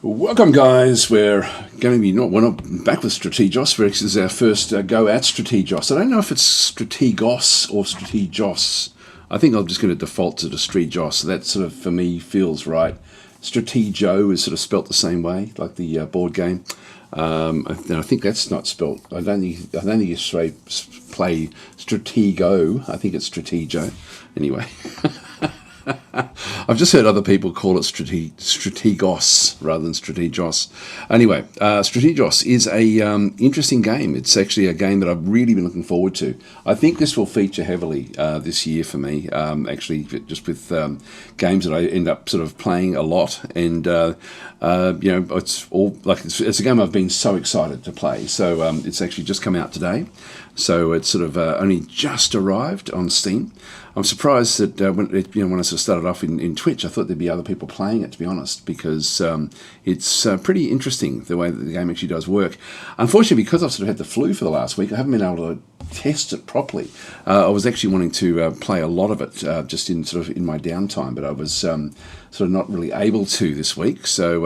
Welcome, guys. We're not back with Strategos. This is our first go at Strategos. I don't know if it's Strategos or Strategos. I think I'm just going to default to the Strategos. That sort of, for me, feels right. Stratego is sort of spelt the same way, like the board game. I think that's not spelt. I don't think you play Stratego. I think it's Stratego. Anyway. I've just heard other people call it Strategos rather than Strategos. Anyway, Strategos is a interesting game. It's actually a game that I've really been looking forward to. I think this will feature heavily this year for me, actually, just with games that I end up sort of playing a lot. And, it's a game I've been so excited to play. So it's actually just come out today. So it's sort of only just arrived on Steam. I'm surprised that when I sort of started off in Twitch, I thought there'd be other people playing it, to be honest, because it's pretty interesting the way that the game actually does work. Unfortunately, because I've sort of had the flu for the last week, I haven't been able to test it properly. I was actually wanting to play a lot of it just in my downtime, but I was sort of not really able to this week. So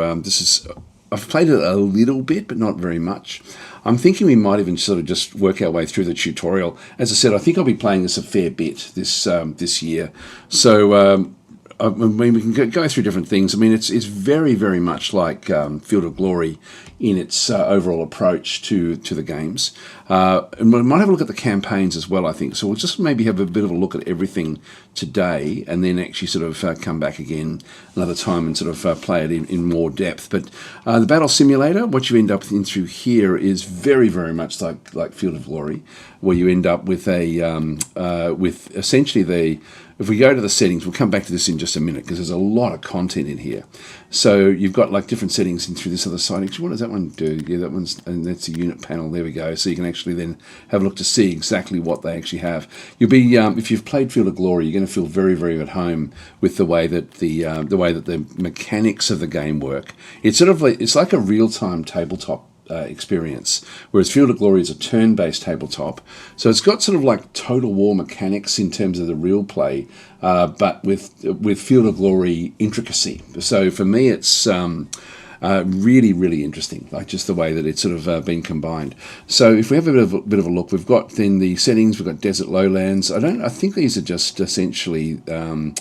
I've played it a little bit, but not very much. I'm thinking we might even sort of just work our way through the tutorial. As I said, I think I'll be playing this a fair bit this year. So we can go through different things. I mean, it's very, very much like Field of Glory in its overall approach to the games. And we might have a look at the campaigns as well, I think. So we'll just maybe have a bit of a look at everything today and then actually sort of come back again another time and sort of play it in more depth. But the Battle Simulator, what you end up in through here is very, very much like Field of Glory, where you end up with with essentially if we go to the settings, we'll come back to this in just a minute because there's a lot of content in here. So you've got like different settings in through this other side. Actually, what does that one do? Yeah, and that's a unit panel. There we go. So you can actually then have a look to see exactly what they actually have. You'll be if you've played Field of Glory, you're going to feel very, very at home with the way that the mechanics of the game work. It's sort of like a real-time tabletop experience, whereas Field of Glory is a turn-based tabletop. So it's got sort of like Total War mechanics in terms of the real play, but with Field of Glory intricacy. So for me, it's really, really interesting, like just the way that it's sort of been combined. So if we have a bit of a look, we've got then the settings. We've got Desert Lowlands. I think these are just essentially these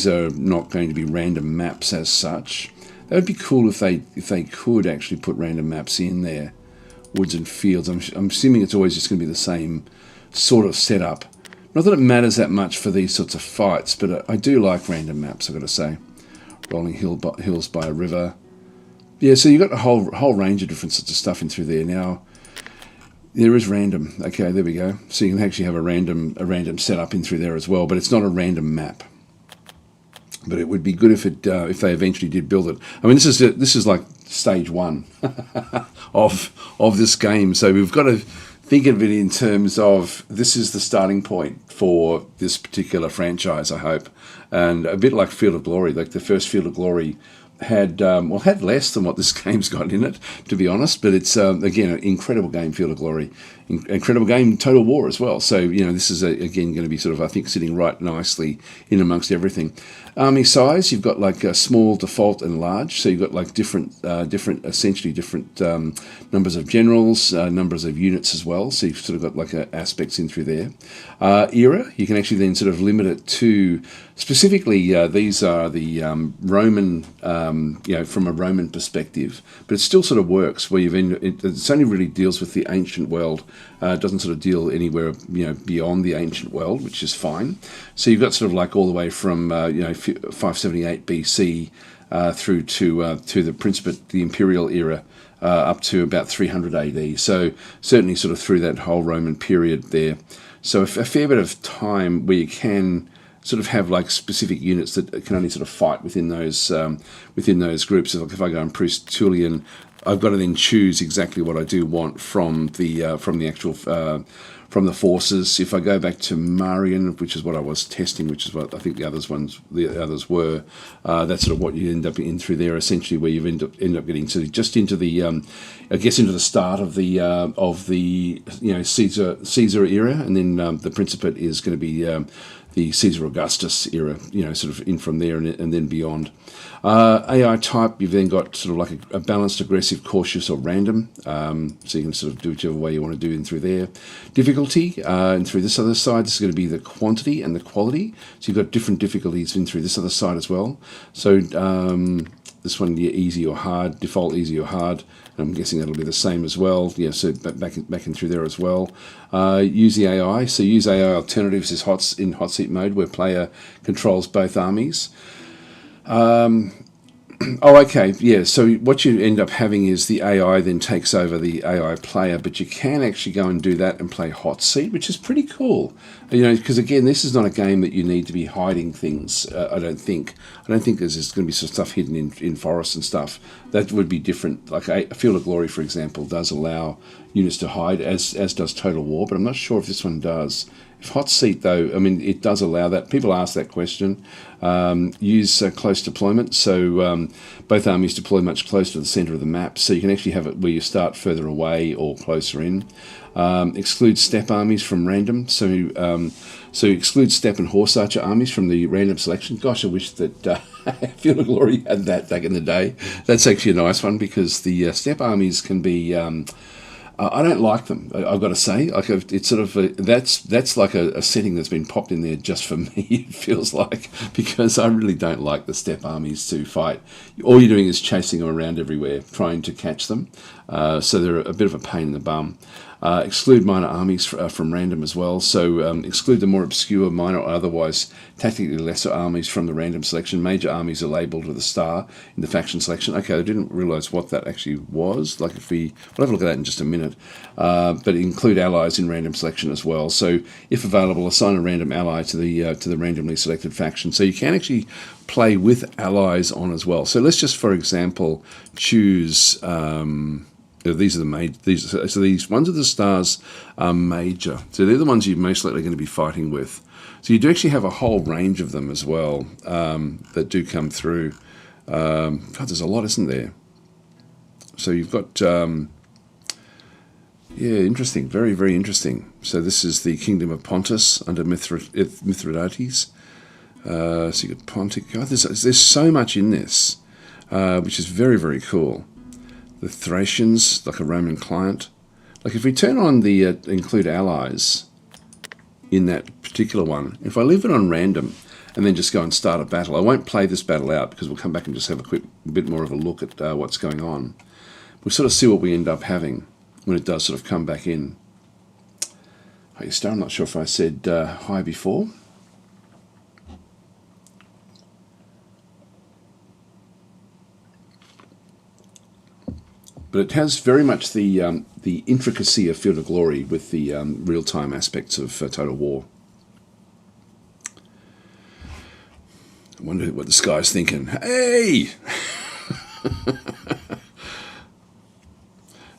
are not going to be random maps as such. That would be cool if they could actually put random maps in there. Woods and fields. I'm assuming it's always just going to be the same sort of setup. Not that it matters that much for these sorts of fights, but I do like random maps, I've got to say. Rolling hills by a river. Yeah, so you've got a whole range of different sorts of stuff in through there. Now, there is random. Okay, there we go. So you can actually have a random setup in through there as well, but it's not a random map. But it would be good if they eventually did build it. I mean, this is like stage one of this game. So we've got to think of it in terms of this is the starting point for this particular franchise, I hope. And a bit like Field of Glory, like the first Field of Glory had less than what this game's got in it, to be honest. But it's again an incredible game, Field of Glory, incredible game, Total War as well. So this is again going to be sort of, I think, sitting right nicely in amongst everything. Army size, you've got like a small, default, and large. So you've got like different numbers of generals, numbers of units as well. So you've sort of got like aspects in through there. Era, you can actually then sort of limit it to specifically. These are the Roman, from a Roman perspective, but it still sort of works where it only really deals with the ancient world. It doesn't sort of deal anywhere beyond the ancient world, which is fine. So you've got sort of like all the way from 578 BC through to the Principate, the Imperial era, up to about 300 AD. So certainly sort of through that whole Roman period there. So a fair bit of time where you can sort of have like specific units that can only sort of fight within those groups. So like if I go on Priest-Tulian, I've got to then choose exactly what I do want from the actual from the forces. If I go back to Marian, which is what I was testing, which is what I think the others were, that's sort of what you end up in through there, essentially, where you end up getting to just into the into the start of the Caesar era, and then the Principate is going to be the Caesar Augustus era, sort of in from there and then beyond. AI type, you've then got sort of like a balanced, aggressive, cautious, or random. So you can sort of do whichever way you want to do in through there. Difficulty, and through this other side, this is going to be the quantity and the quality. So you've got different difficulties in through this other side as well. So this one, easy or hard, default easy or hard. I'm guessing that'll be the same as well. Yeah, so back in through there as well. Use the AI. So use AI alternatives is in hot seat mode where player controls both armies. Okay, yeah, so what you end up having is the AI then takes over the AI player, but you can actually go and do that and play hot seat, which is pretty cool. Because again, this is not a game that you need to be hiding things, I don't think. I don't think there's going to be some stuff hidden in forests and stuff. That would be different. Like a Field of Glory, for example, does allow units to hide, as does Total War, but I'm not sure if this one does. If hot seat, though, I mean, it does allow that. People ask that question. Use close deployment, so both armies deploy much closer to the centre of the map, so you can actually have it where you start further away or closer in. Exclude steppe armies from random, so exclude steppe and horse archer armies from the random selection. Gosh, I wish that Field of Glory had that back in the day. That's actually a nice one because the steppe armies can be... I don't like them. I've got to say, like it's sort of that's like a setting that's been popped in there just for me. It feels like, because I really don't like the steppe armies to fight. All you're doing is chasing them around everywhere, trying to catch them. So they're a bit of a pain in the bum. Exclude minor armies from random as well. So exclude the more obscure, minor, or otherwise tactically lesser armies from the random selection. Major armies are labelled with a star in the faction selection. Okay, I didn't realise what that actually was. Like we'll have a look at that in just a minute. But include allies in random selection as well. So if available, assign a random ally to the randomly selected faction. So you can actually play with allies on as well. So let's just, for example, choose. These are the major. So these ones with the stars are major. So they're the ones you're most likely going to be fighting with. So you do actually have a whole range of them as well that do come through. God, there's a lot, isn't there? So you've got, interesting, very, very interesting. So this is the Kingdom of Pontus under Mithridates. So you've got Pontic. God, there's so much in this, which is very, very cool. The Thracians, like a Roman client. Like if we turn on the include allies in that particular one, if I leave it on random and then just go and start a battle, I won't play this battle out because we'll come back and just have a bit more of a look at what's going on. We'll sort of see what we end up having when it does sort of come back in. Hi, Star, I'm not sure if I said hi before. But it has very much the intricacy of Field of Glory with the real-time aspects of Total War. I wonder what this guy's thinking. Hey!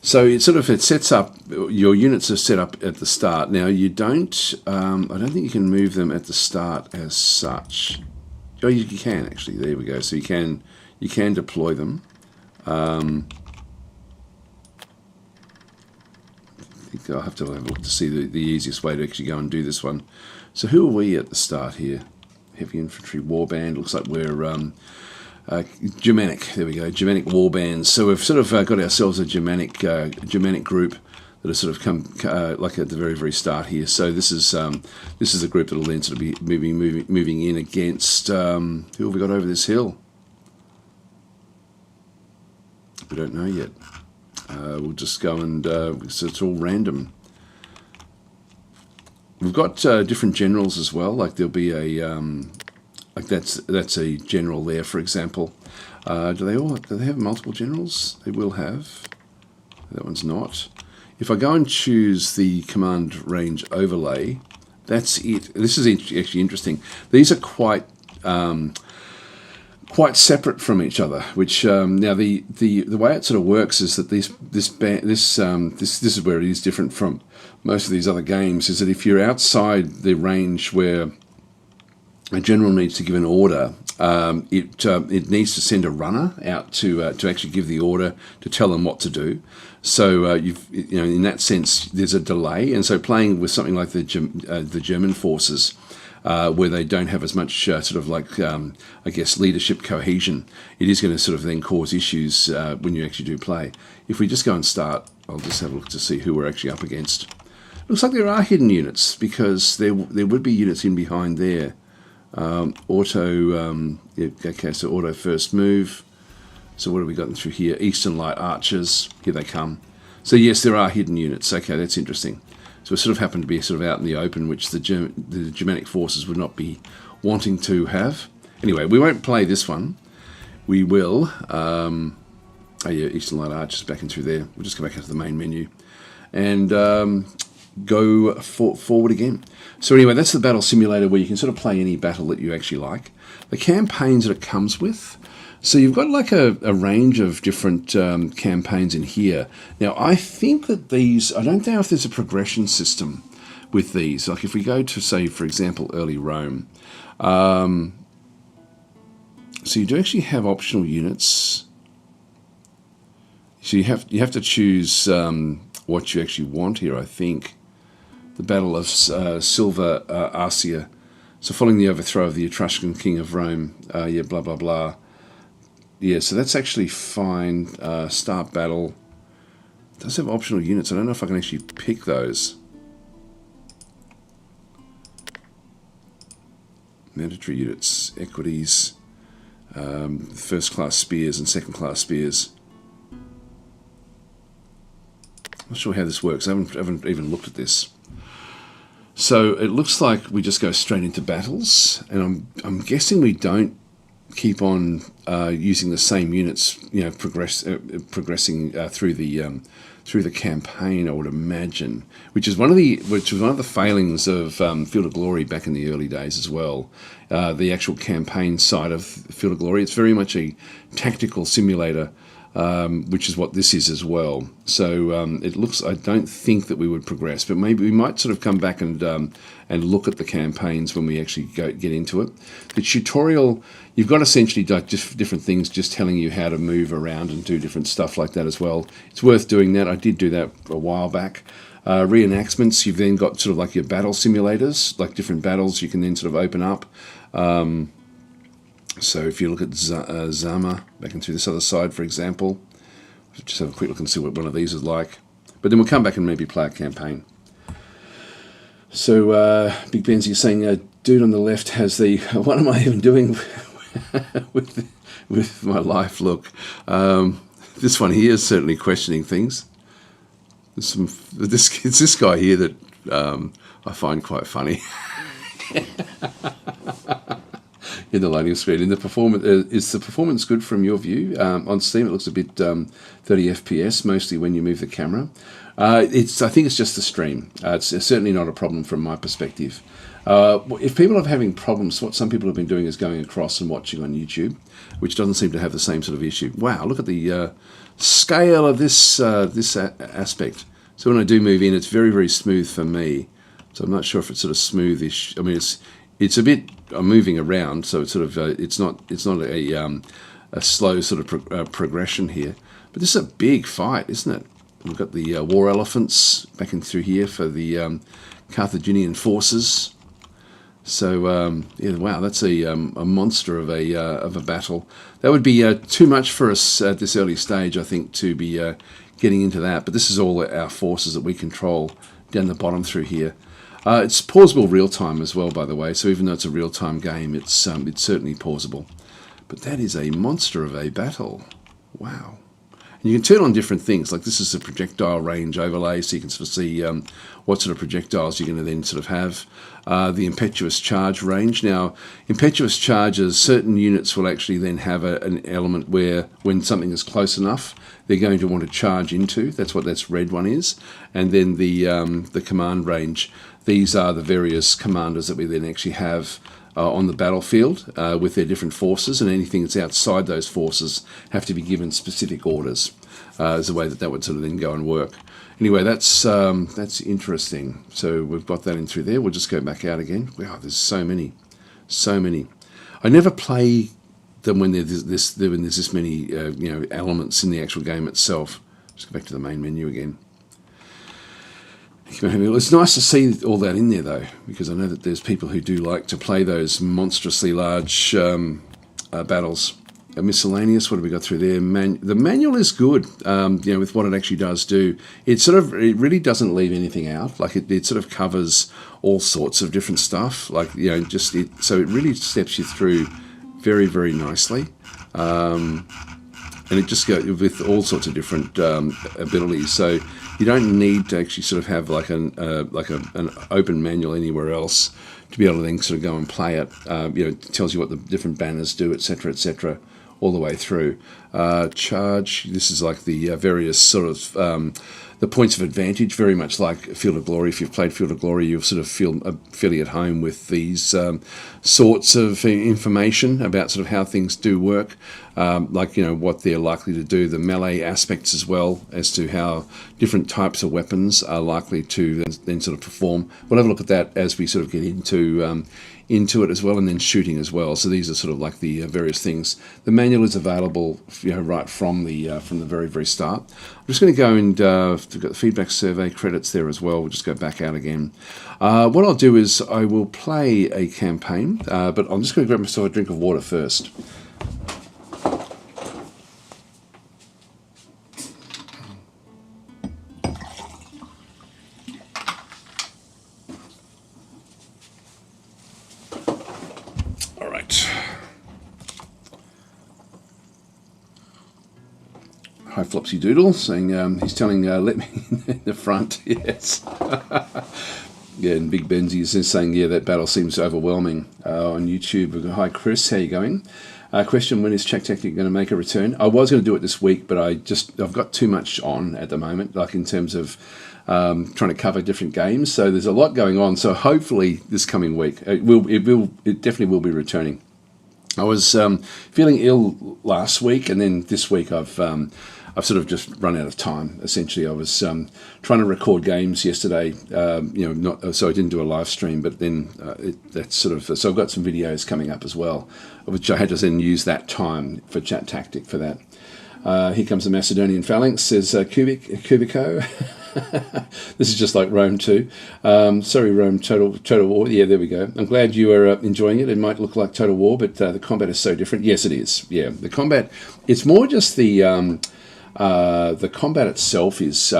So it sets up, your units are set up at the start. Now you don't, I don't think you can move them at the start as such. Oh, you can actually, there we go. So you can deploy them. I'll have to have a look to see the easiest way to actually go and do this one. So who are we at the start here? Heavy Infantry Warband. Looks like we're Germanic. There we go, Germanic Warbands. So we've sort of got ourselves a Germanic group that has sort of come like at the very, very start here. So this is a group that will then sort of be moving in against who have we got over this hill? We don't know yet. We'll just go and so it's all random. We've got different generals as well. Like there'll be a like that's a general there, for example. Do they have multiple generals? They will have. That one's not. If I go and choose the command range overlay, that's it. This is actually interesting. These are quite separate from each other. Which now the way it sort of works is that this is where it is different from most of these other games. Is that if you're outside the range where a general needs to give an order, it needs to send a runner out to actually give the order to tell them what to do. So in that sense, there's a delay, and so playing with something like the German forces, where they don't have as much sort of like, I guess, leadership cohesion, it is going to sort of then cause issues when you actually do play. If we just go and start, I'll just have a look to see who we're actually up against. Looks like there are hidden units, because there would be units in behind there. Auto, okay, so auto first move. So what have we gotten through here? Eastern Light Archers, here they come. So yes, there are hidden units. Okay, that's interesting. So we sort of happen to be sort of out in the open, which the Germanic forces would not be wanting to have. Anyway, we won't play this one. We will. Oh yeah, Eastern Light Archers back in through there. We'll just go back into the main menu and go forward again. So anyway, that's the battle simulator, where you can sort of play any battle that you actually like. The campaigns that it comes with. So you've got like a range of different campaigns in here. Now, I think that these, I don't know if there's a progression system with these. Like if we go to, say, for example, early Rome. So you do actually have optional units. So you have to choose what you actually want here, I think. The Battle of Silva Arsia. So following the overthrow of the Etruscan king of Rome. Yeah, blah, blah, blah. Yeah, so that's actually fine. Start battle. It does have optional units. I don't know if I can actually pick those. Mandatory units, equities, first class spears and second class spears. Not sure how this works. I haven't even looked at this. So it looks like we just go straight into battles, and I'm guessing we don't keep on using the same units, you know, progressing through the campaign, I would imagine, which was one of the failings of Field of Glory back in the early days as well. The actual campaign side of Field of Glory, it's very much a tactical simulator, which is what this is as well. So it looks, I don't think that we would progress, but maybe we might sort of come back and look at the campaigns when we actually get into it. The tutorial, you've got essentially just different things just telling you how to move around and do different stuff like that as well. It's worth doing that. I did do that a while back. Reenactments, you've then got sort of like your battle simulators, like different battles you can then sort of open up. So if you look at Zama, back into this other side, for example, just have a quick look and see what one of these is like. But then we'll come back and maybe play a campaign. So Big Benzie is saying, dude on the left has the, what am I even doing with my life look? This one here is certainly questioning things. It's this guy here that I find quite funny. In the loading screen. In the performance, is the performance good from your view? On Steam, it looks a bit 30 FPS, mostly when you move the camera. I think it's just the stream. It's certainly not a problem from my perspective. If people are having problems, what some people have been doing is going across and watching on YouTube, which doesn't seem to have the same sort of issue. Wow, look at the scale of this aspect. So when I do move in, it's very, very smooth for me. So I'm not sure if it's sort of smoothish. I mean, it's a bit. I'm moving around, so it's sort of it's not a slow sort of progression here. But this is a big fight, isn't it? We've got the war elephants back in through here for the Carthaginian forces. So yeah, wow, that's a monster of a battle. That would be too much for us at this early stage, I think, to be getting into that. But this is all our forces that we control down the bottom through here. It's pausable real time as well, by the way. So even though it's a real time game, it's certainly pausable. But that is a monster of a battle. Wow. And you can turn on different things. Like this is a projectile range overlay, so you can sort of see what sort of projectiles you're going to then sort of have. The impetuous charge range. Now, impetuous charges, certain units will actually then have an element where when something is close enough, they're going to want to charge into. That's what that red one is. And then the command range. These are the various commanders that we then actually have on the battlefield with their different forces, and anything that's outside those forces have to be given specific orders. Is the way that would sort of then go and work. Anyway, that's interesting. So we've got that in through there. We'll just go back out again. Wow, there's so many. I never play them when there's this many elements in the actual game itself. Just go back to the main menu again. It's nice to see all that in there, though, because I know that there's people who do like to play those monstrously large battles. Miscellaneous, what have we got through there? The manual is good, with what it actually does do. It really doesn't leave anything out. Like it sort of covers all sorts of different stuff. So it really steps you through very, very nicely. And it just goes with all sorts of different abilities. So you don't need to actually sort of have like an open manual anywhere else to be able to then sort of go and play it. It tells you what the different banners do, etc., all the way through. Charge. This is like the various sort of the points of advantage, very much like Field of Glory. If you've played Field of Glory, you'll sort of feel fairly at home with these sorts of information about sort of how things do work, what they're likely to do, the melee aspects as well as to how different types of weapons are likely to then sort of perform. We'll have a look at that as we sort of get into it as well, and then shooting as well. So these are sort of like the various things. The manual is available, right from the very, very start. I'm just going to go and we've got the feedback survey credits there as well. We'll just go back out again. What I'll do is I will play a campaign, but I'm just going to grab myself a drink of water first. Hi, Flopsy Doodle, saying he's telling let me in the front. Yes. Yeah, and Big Benzie is saying, that battle seems overwhelming on YouTube. Hi, Chris, how you going? Question, when is DasTactic going to make a return? I was going to do it this week, but I've got too much on at the moment, like in terms of trying to cover different games. So there's a lot going on. So hopefully this coming week, it definitely will be returning. I was feeling ill last week, and then this week I've sort of just run out of time. Essentially, I was trying to record games yesterday. So I didn't do a live stream, but then so I've got some videos coming up as well, which I had to then use that time for DasTactic for that. Here comes the Macedonian Phalanx, says Cubico. This is just like Rome 2. Sorry, Rome Total War. Yeah, there we go. I'm glad you are enjoying it. It might look like Total War, but the combat is so different. Yes, it is. Yeah, the combat. It's more just the combat itself it's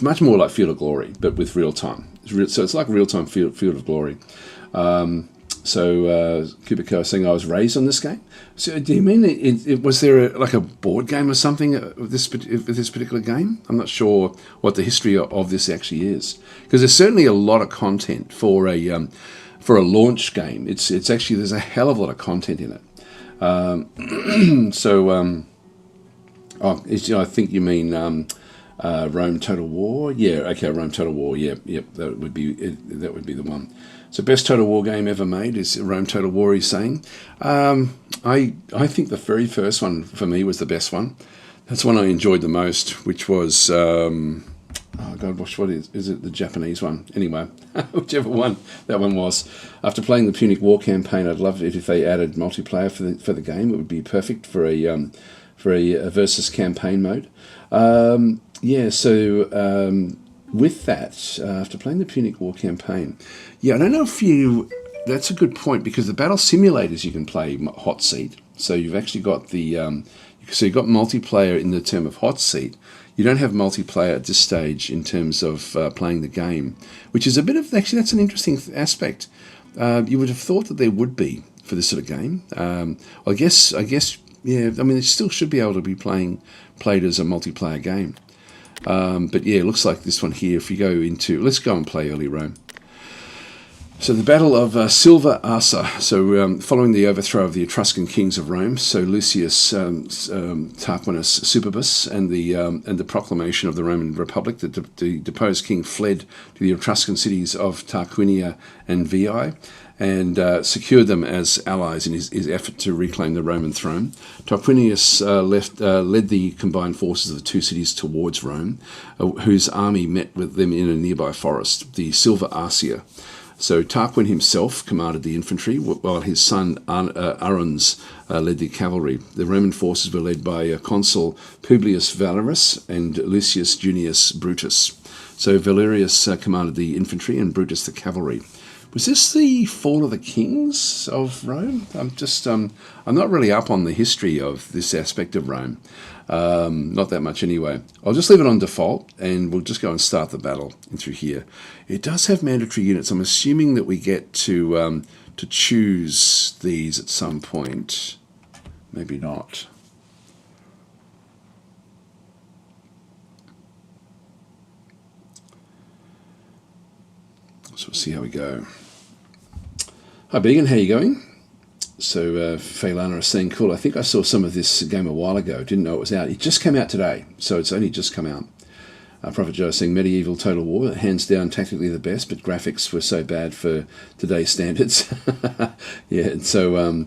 much more like Field of Glory, but with real time. So it's like real time Field of Glory. Cubico is saying I was raised on this game. So do you mean was there like a board game or something with this particular game? I'm not sure what the history of this actually is, because there's certainly a lot of content for a launch game. It's actually, there's a hell of a lot of content in it. I think you mean Rome Total War. Yeah, okay, Rome Total War. Yep, that would be the one. So best Total War game ever made is Rome Total War, he's saying. I think the very first one for me was the best one. That's the one I enjoyed the most, which was, what is it, the Japanese one? Anyway, whichever one that one was. After playing the Punic War campaign, I'd love it if they added multiplayer for the game. It would be perfect for a versus campaign mode. With that, after playing the Punic War campaign, I don't know if that's a good point, because the battle simulators you can play hot seat. So you've actually got so you've got multiplayer in the term of hot seat. You don't have multiplayer at this stage in terms of playing the game, which is a bit of, actually that's an interesting aspect. You would have thought that there would be for this sort of game. I guess, yeah, I mean, it still should be able to be played as a multiplayer game. But yeah, it looks like this one here, if you go into, let's go and play early Rome. So the Battle of Silva Arsia. So following the overthrow of the Etruscan kings of Rome, so Lucius Tarquinius Superbus, and the proclamation of the Roman Republic, the deposed king fled to the Etruscan cities of Tarquinia and Veii, and secured them as allies in his effort to reclaim the Roman throne. Tarquinius led the combined forces of the two cities towards Rome, whose army met with them in a nearby forest, the Silva Arsia. So Tarquin himself commanded the infantry, while his son Aruns led the cavalry. The Roman forces were led by consul Publius Valerius and Lucius Junius Brutus. So Valerius commanded the infantry and Brutus the cavalry. Was this the fall of the kings of Rome? I'm not really up on the history of this aspect of Rome. Not that much anyway. I'll just leave it on default and we'll just go and start the battle in through here. It does have mandatory units. I'm assuming that we get to choose these at some point. Maybe not. So we'll see how we go. Hi Began, how you going? So Phelan is saying, cool, I think I saw some of this game a while ago. Didn't know it was out. It just came out today, so it's only just come out. Prophet Joe is saying, Medieval Total War, hands down tactically the best, but graphics were so bad for today's standards. Yeah, and so,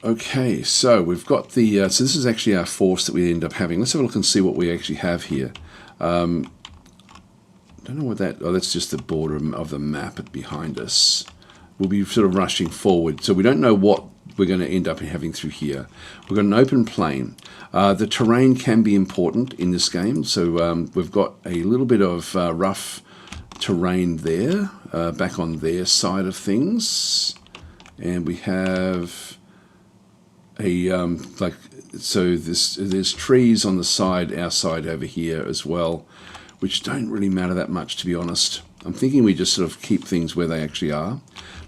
okay, so we've got the, so this is actually our force that we end up having. Let's have a look and see what we actually have here. I don't know what that, oh, that's just the border of the map behind us. We'll be sort of rushing forward, so we don't know what we're going to end up having through here. We've got an open plain. The terrain can be important in this game, so we've got a little bit of rough terrain there, back on their side of things, and we have a so there's trees on the side, our side over here as well, which don't really matter that much, to be honest. I'm thinking we just sort of keep things where they actually are.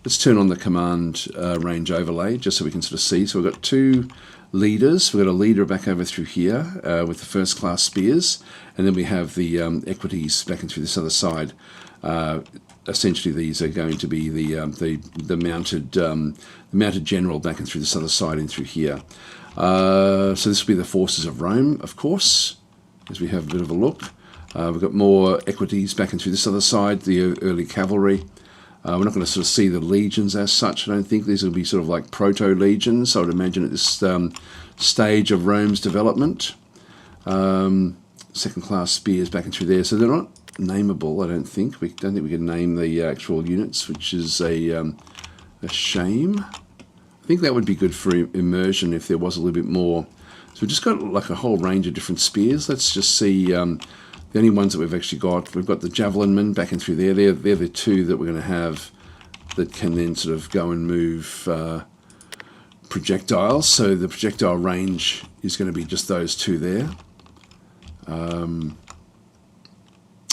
Let's turn on the command range overlay just so we can sort of see. So we've got two leaders. We've got a leader back over through here with the first class spears, and then we have the equities back in through this other side. Essentially, these are going to be the mounted general back in through this other side in through here. So this will be the forces of Rome, of course, as we have a bit of a look. We've got more equities back in through this other side, the early cavalry. We're not going to sort of see the legions as such, I don't think. These will be sort of like proto-legions, I would imagine, at this stage of Rome's development. Second-class spears back in through there. So they're not nameable, I don't think. We don't think we can name the actual units, which is a shame. I think that would be good for immersion if there was a little bit more. So we've just got like a whole range of different spears. Let's just see... the only ones that we've actually got, we've got the javelin men back in through there. They're the two that we're going to have that can then sort of go and move projectiles. So the projectile range is going to be just those two there.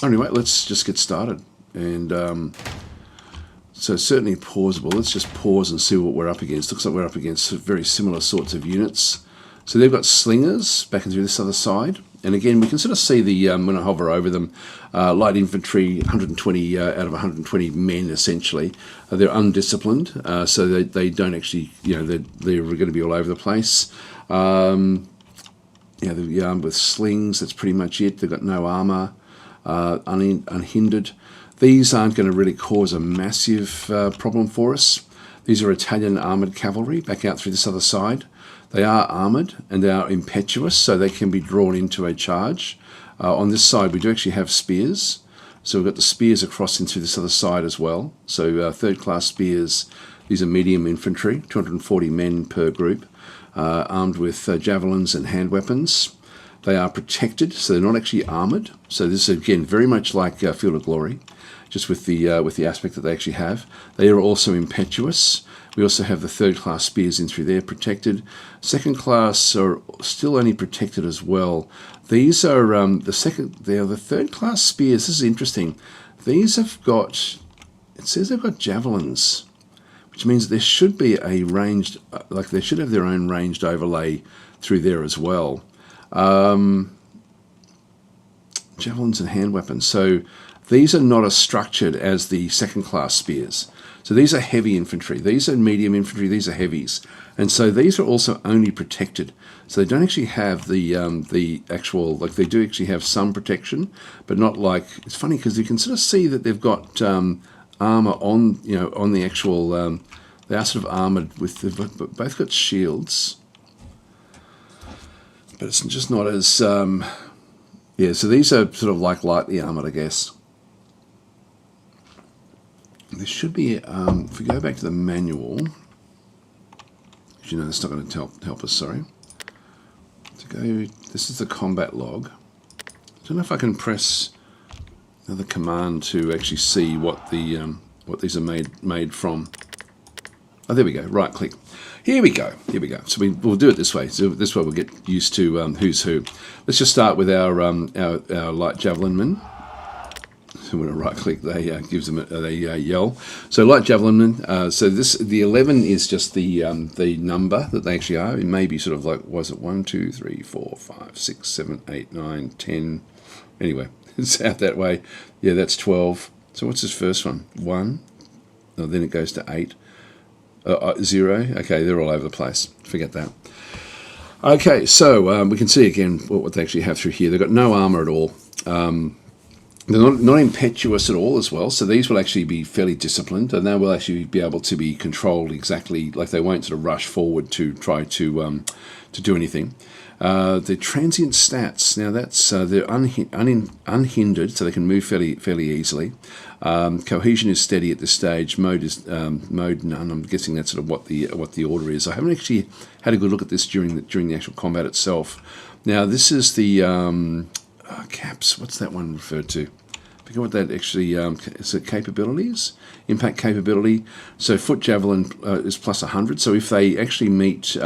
Anyway, let's just get started. And so certainly pausable. Let's just pause and see what we're up against. Looks like we're up against very similar sorts of units. So they've got slingers back into this other side. And again, we can sort of see the, when I hover over them, light infantry, 120 out of 120 men, essentially. They're undisciplined, so they don't actually, you know, they're going to be all over the place. Yeah, they're armed with slings, that's pretty much it. They've got no armour, unhindered. These aren't going to really cause a massive problem for us. These are Italian armoured cavalry back out through this other side. They are armoured and they are impetuous, so they can be drawn into a charge. On this side, we do actually have spears. So we've got the spears across into this other side as well. So third-class spears, these are medium infantry, 240 men per group, armed with javelins and hand weapons. They are protected, so they're not actually armoured. So this is, again, very much like Field of Glory, just with the aspect that they actually have. They are also impetuous. We also have the third-class spears in through there, protected. Second class are still only protected as well. These are the third-class spears. This is interesting. These have got, it says they've got javelins, which means there should be a ranged, like they should have their own ranged overlay through there as well. Javelins and hand weapons. So these are not as structured as the second-class spears. So these are heavy infantry. These are medium infantry. These are heavies. And so these are also only protected. So they don't actually have the actual, like they do actually have some protection, but not like, it's funny because you can sort of see that they've got armor on, you know, on the actual, they are sort of armored with, they've both got shields, but it's just not as, yeah, so these are sort of like lightly armored, I guess. There should be, if we go back to the manual, because you know that's not going to help us, sorry. To go, this is the combat log. don't know if I can press another command to actually see what the what these are made from. Oh, there we go. Right click. Here we go. Here we go. So we'll do it this way. So this way we'll get used to who's who. Let's just start with our light javelin men. So when I right click, they gives them they yell. So light javelin men. So the 11 is just the number that they actually are. It may be sort of like, was it 1, 2, 3, 4, 5, 6, 7, 8, 9, 10. Anyway, it's out that way. Yeah, that's 12. So what's this first one? 1. Oh, then it goes to 8. 0. Okay, they're all over the place. Forget that. Okay, so we can see again what they actually have through here. They've got no armor at all. They're not impetuous at all as well, so these will actually be fairly disciplined, and they will actually be able to be controlled exactly, like they won't sort of rush forward to try to do anything. The transient stats, now that's they're unhindered, so they can move fairly easily. Cohesion is steady at this stage. Mode is mode none. I'm guessing that's sort of what the order is. I haven't actually had a good look at this during the actual combat itself. Now this is the caps. What's that one referred to? I forget what that actually is. It capabilities, impact capability. So foot javelin is plus 100. So if they actually meet.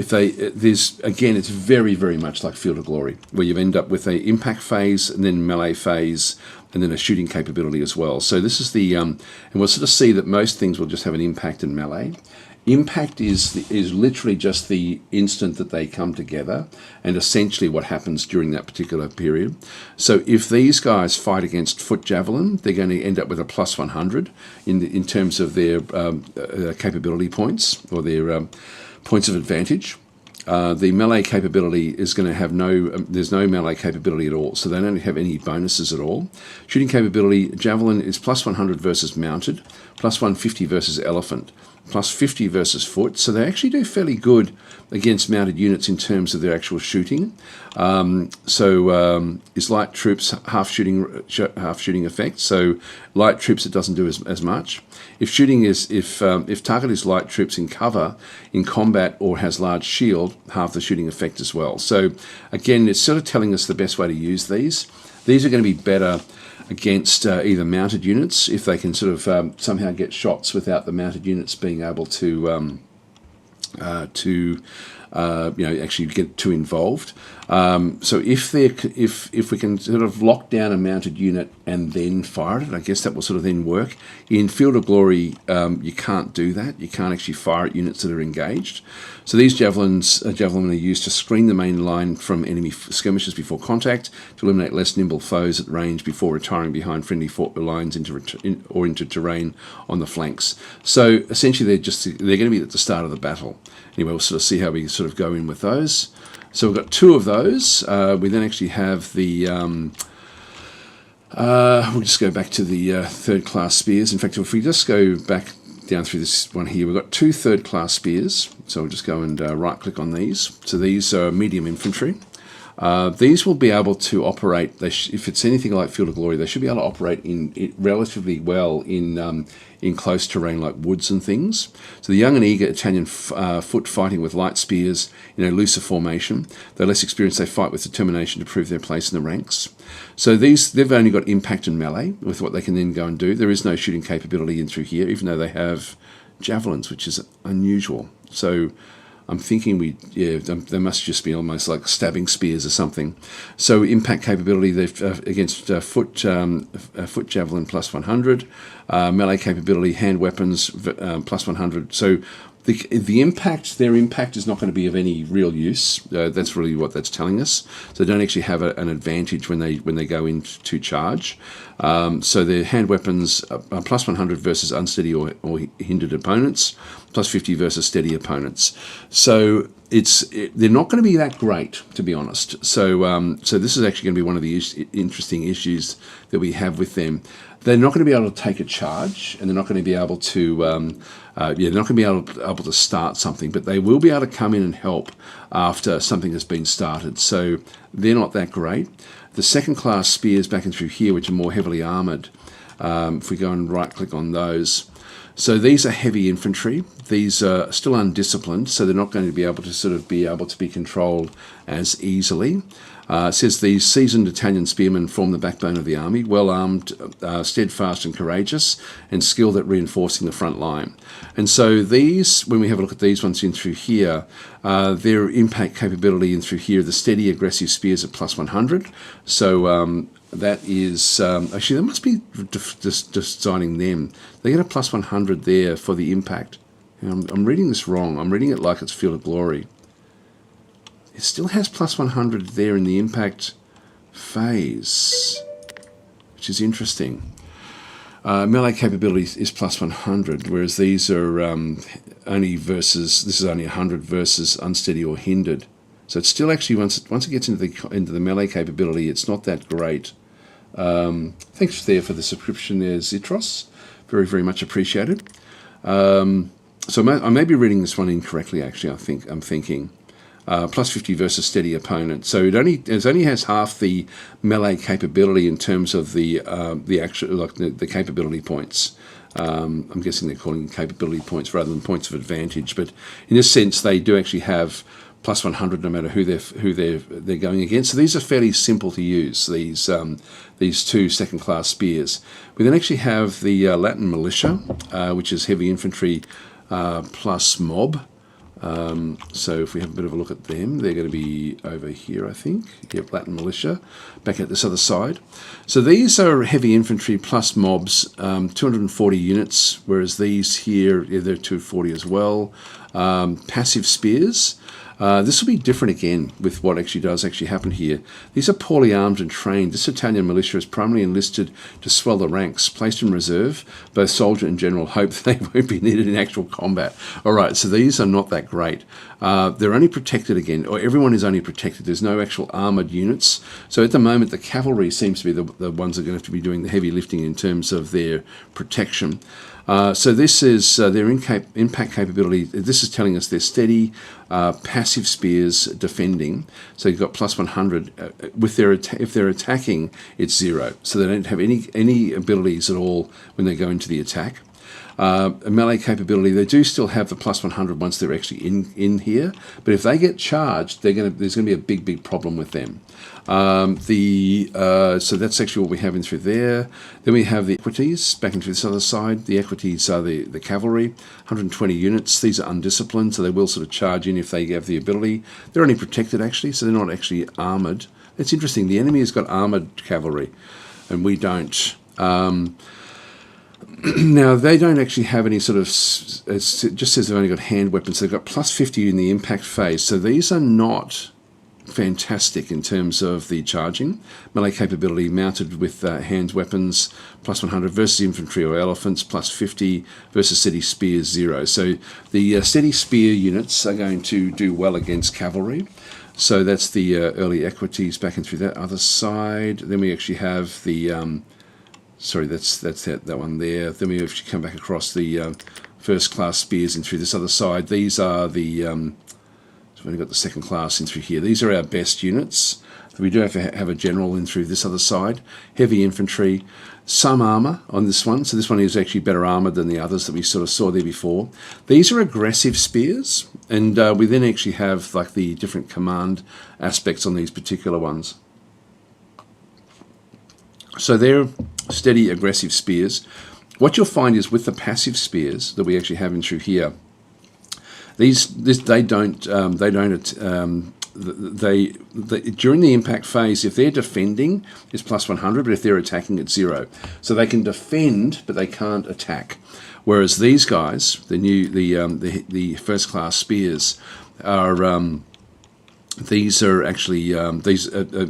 There's again, it's very much like Field of Glory, where you end up with a impact phase and then melee phase and then a shooting capability as well. So this is the and we'll sort of see that most things will just have an impact and melee. Impact is literally just the instant that they come together and essentially what happens during that particular period. So if these guys fight against foot javelin, they're going to end up with a plus 100 in terms of their capability points or their points of advantage. The melee capability is going to have there's no melee capability at all, so they don't have any bonuses at all. Shooting capability, javelin is plus 100 versus mounted, plus 150 versus elephant, plus 50 versus foot, so they actually do fairly good against mounted units in terms of their actual shooting. Is light troops half shooting effect, so light troops it doesn't do as much. If target is light troops in cover, in combat, or has large shield, half the shooting effect as well. So again, it's sort of telling us the best way to use these. These are going to be better against either mounted units, if they can sort of somehow get shots without the mounted units being able to actually get too involved. So if we can sort of lock down a mounted unit and then fire it, I guess that will sort of then work. In Field of Glory, you can't do that. You can't actually fire at units that are engaged. So these javelin are used to screen the main line from enemy skirmishes before contact, to eliminate less nimble foes at range before retiring behind friendly lines into terrain on the flanks. So essentially, they're going to be at the start of the battle. Anyway, we'll sort of see how we sort of go in with those. So we've got 2 of those. We then actually have the... we'll just go back to the third-class spears. In fact, if we just go back down through this one here, we've got 2 third-class spears. So we'll just go and right-click on these. So these are medium infantry. These will be able to operate, if it's anything like Field of Glory, they should be able to operate relatively well in close terrain like woods and things. So the young and eager Italian foot fighting with light spears in a looser formation. They're less experienced, they fight with determination to prove their place in the ranks. So they've only got impact and melee with what they can then go and do. There is no shooting capability in through here, even though they have javelins, which is unusual. So I'm thinking they must just be almost like stabbing spears or something. So impact capability, they've against foot javelin plus 100, melee capability, hand weapons plus 100. So the impact, their impact is not going to be of any real use. That's really what that's telling us. So they don't actually have an advantage when they go into charge. So their hand weapons are plus 100 versus unsteady or hindered opponents, plus 50 versus steady opponents. So they're not going to be that great, to be honest. So this is actually going to be one of the interesting issues that we have with them. They're not going to be able to take a charge, and they're not going to be able to they're not going to be able to start something, but they will be able to come in and help after something has been started. So they're not that great. The second class spears back in through here, which are more heavily armoured, If we go and right-click on those. So these are heavy infantry. These are still undisciplined, so they're not going to be able to be controlled as easily. It says these seasoned Italian spearmen form the backbone of the army, well armed, steadfast and courageous, and skilled at reinforcing the front line. And so these, when we have a look at these ones in through here, their impact capability in through here, the steady aggressive spears at plus 100. So that is, actually that must be just designing them. They get a plus 100 there for the impact. I'm reading this wrong. I'm reading it like it's Field of Glory. It still has plus 100 there in the impact phase, which is interesting. Melee capability is plus 100, whereas these are only versus, this is only 100 versus unsteady or hindered. So it's still actually, once it gets into the melee capability, it's not that great. Thanks there for the subscription there, Zitros. Very, very much appreciated. So I may be reading this one incorrectly, actually, I'm thinking. Plus 50 versus steady opponent. So it only has half the melee capability in terms of the actual, like the capability points. I'm guessing they're calling them capability points rather than points of advantage. But in this sense, they do actually have plus 100 no matter who they're going against. So these are fairly simple to use. These two second-class spears. We then actually have the Latin militia, which is heavy infantry plus mob. So if we have a bit of a look at them, they're going to be over here, I think. Yep, Latin militia, back at this other side. So these are heavy infantry plus mobs, 240 units, whereas these here, yeah, they're 240 as well. Passive spears. This will be different again with what does happen here. These are poorly armed and trained. This Italian militia is primarily enlisted to swell the ranks, placed in reserve. Both soldier and general hope they won't be needed in actual combat. All right, so these are not that great. They're only protected again, or everyone is only protected. There's no actual armoured units. So at the moment, the cavalry seems to be the ones that are going to have to be doing the heavy lifting in terms of their protection. So this is their impact capability. This is telling us they're steady, passive spears defending. So you've got plus 100. With if they're attacking, it's 0. So they don't have any abilities at all when they go into the attack. A melee capability, they do still have the plus 100 once they're actually in here. But if they get charged, there's going to be a big problem with them. So that's actually what we have in through there. Then we have the equities back into this other side. The equities are the cavalry, 120 units. These are undisciplined, so they will sort of charge in if they have the ability. They're only protected actually, so they're not actually armoured. It's interesting. The enemy has got armoured cavalry, and we don't. Now, they don't actually have any sort of, it just says they've only got hand weapons. They've got plus 50 in the impact phase. So these are not fantastic in terms of the charging. Melee capability mounted with hand weapons, plus 100 versus infantry or elephants, plus 50 versus steady spears, 0. So the steady spear units are going to do well against cavalry. So that's the early equities back and through that other side. Then we actually have the... sorry, that's that one there. Then we actually come back across the first class spears in through this other side. These are the, so we've only got the second class in through here. These are our best units. We do have to have a general in through this other side. Heavy infantry, some armour on this one. So this one is actually better armoured than the others that we sort of saw there before. These are aggressive spears. And we then actually have like the different command aspects on these particular ones. So they're steady, aggressive spears. What you'll find is with the passive spears that we actually have in through here, they don't during the impact phase, if they're defending, it's plus 100, but if they're attacking, it's 0. So they can defend, but they can't attack. Whereas these guys, the first class spears, are these are actually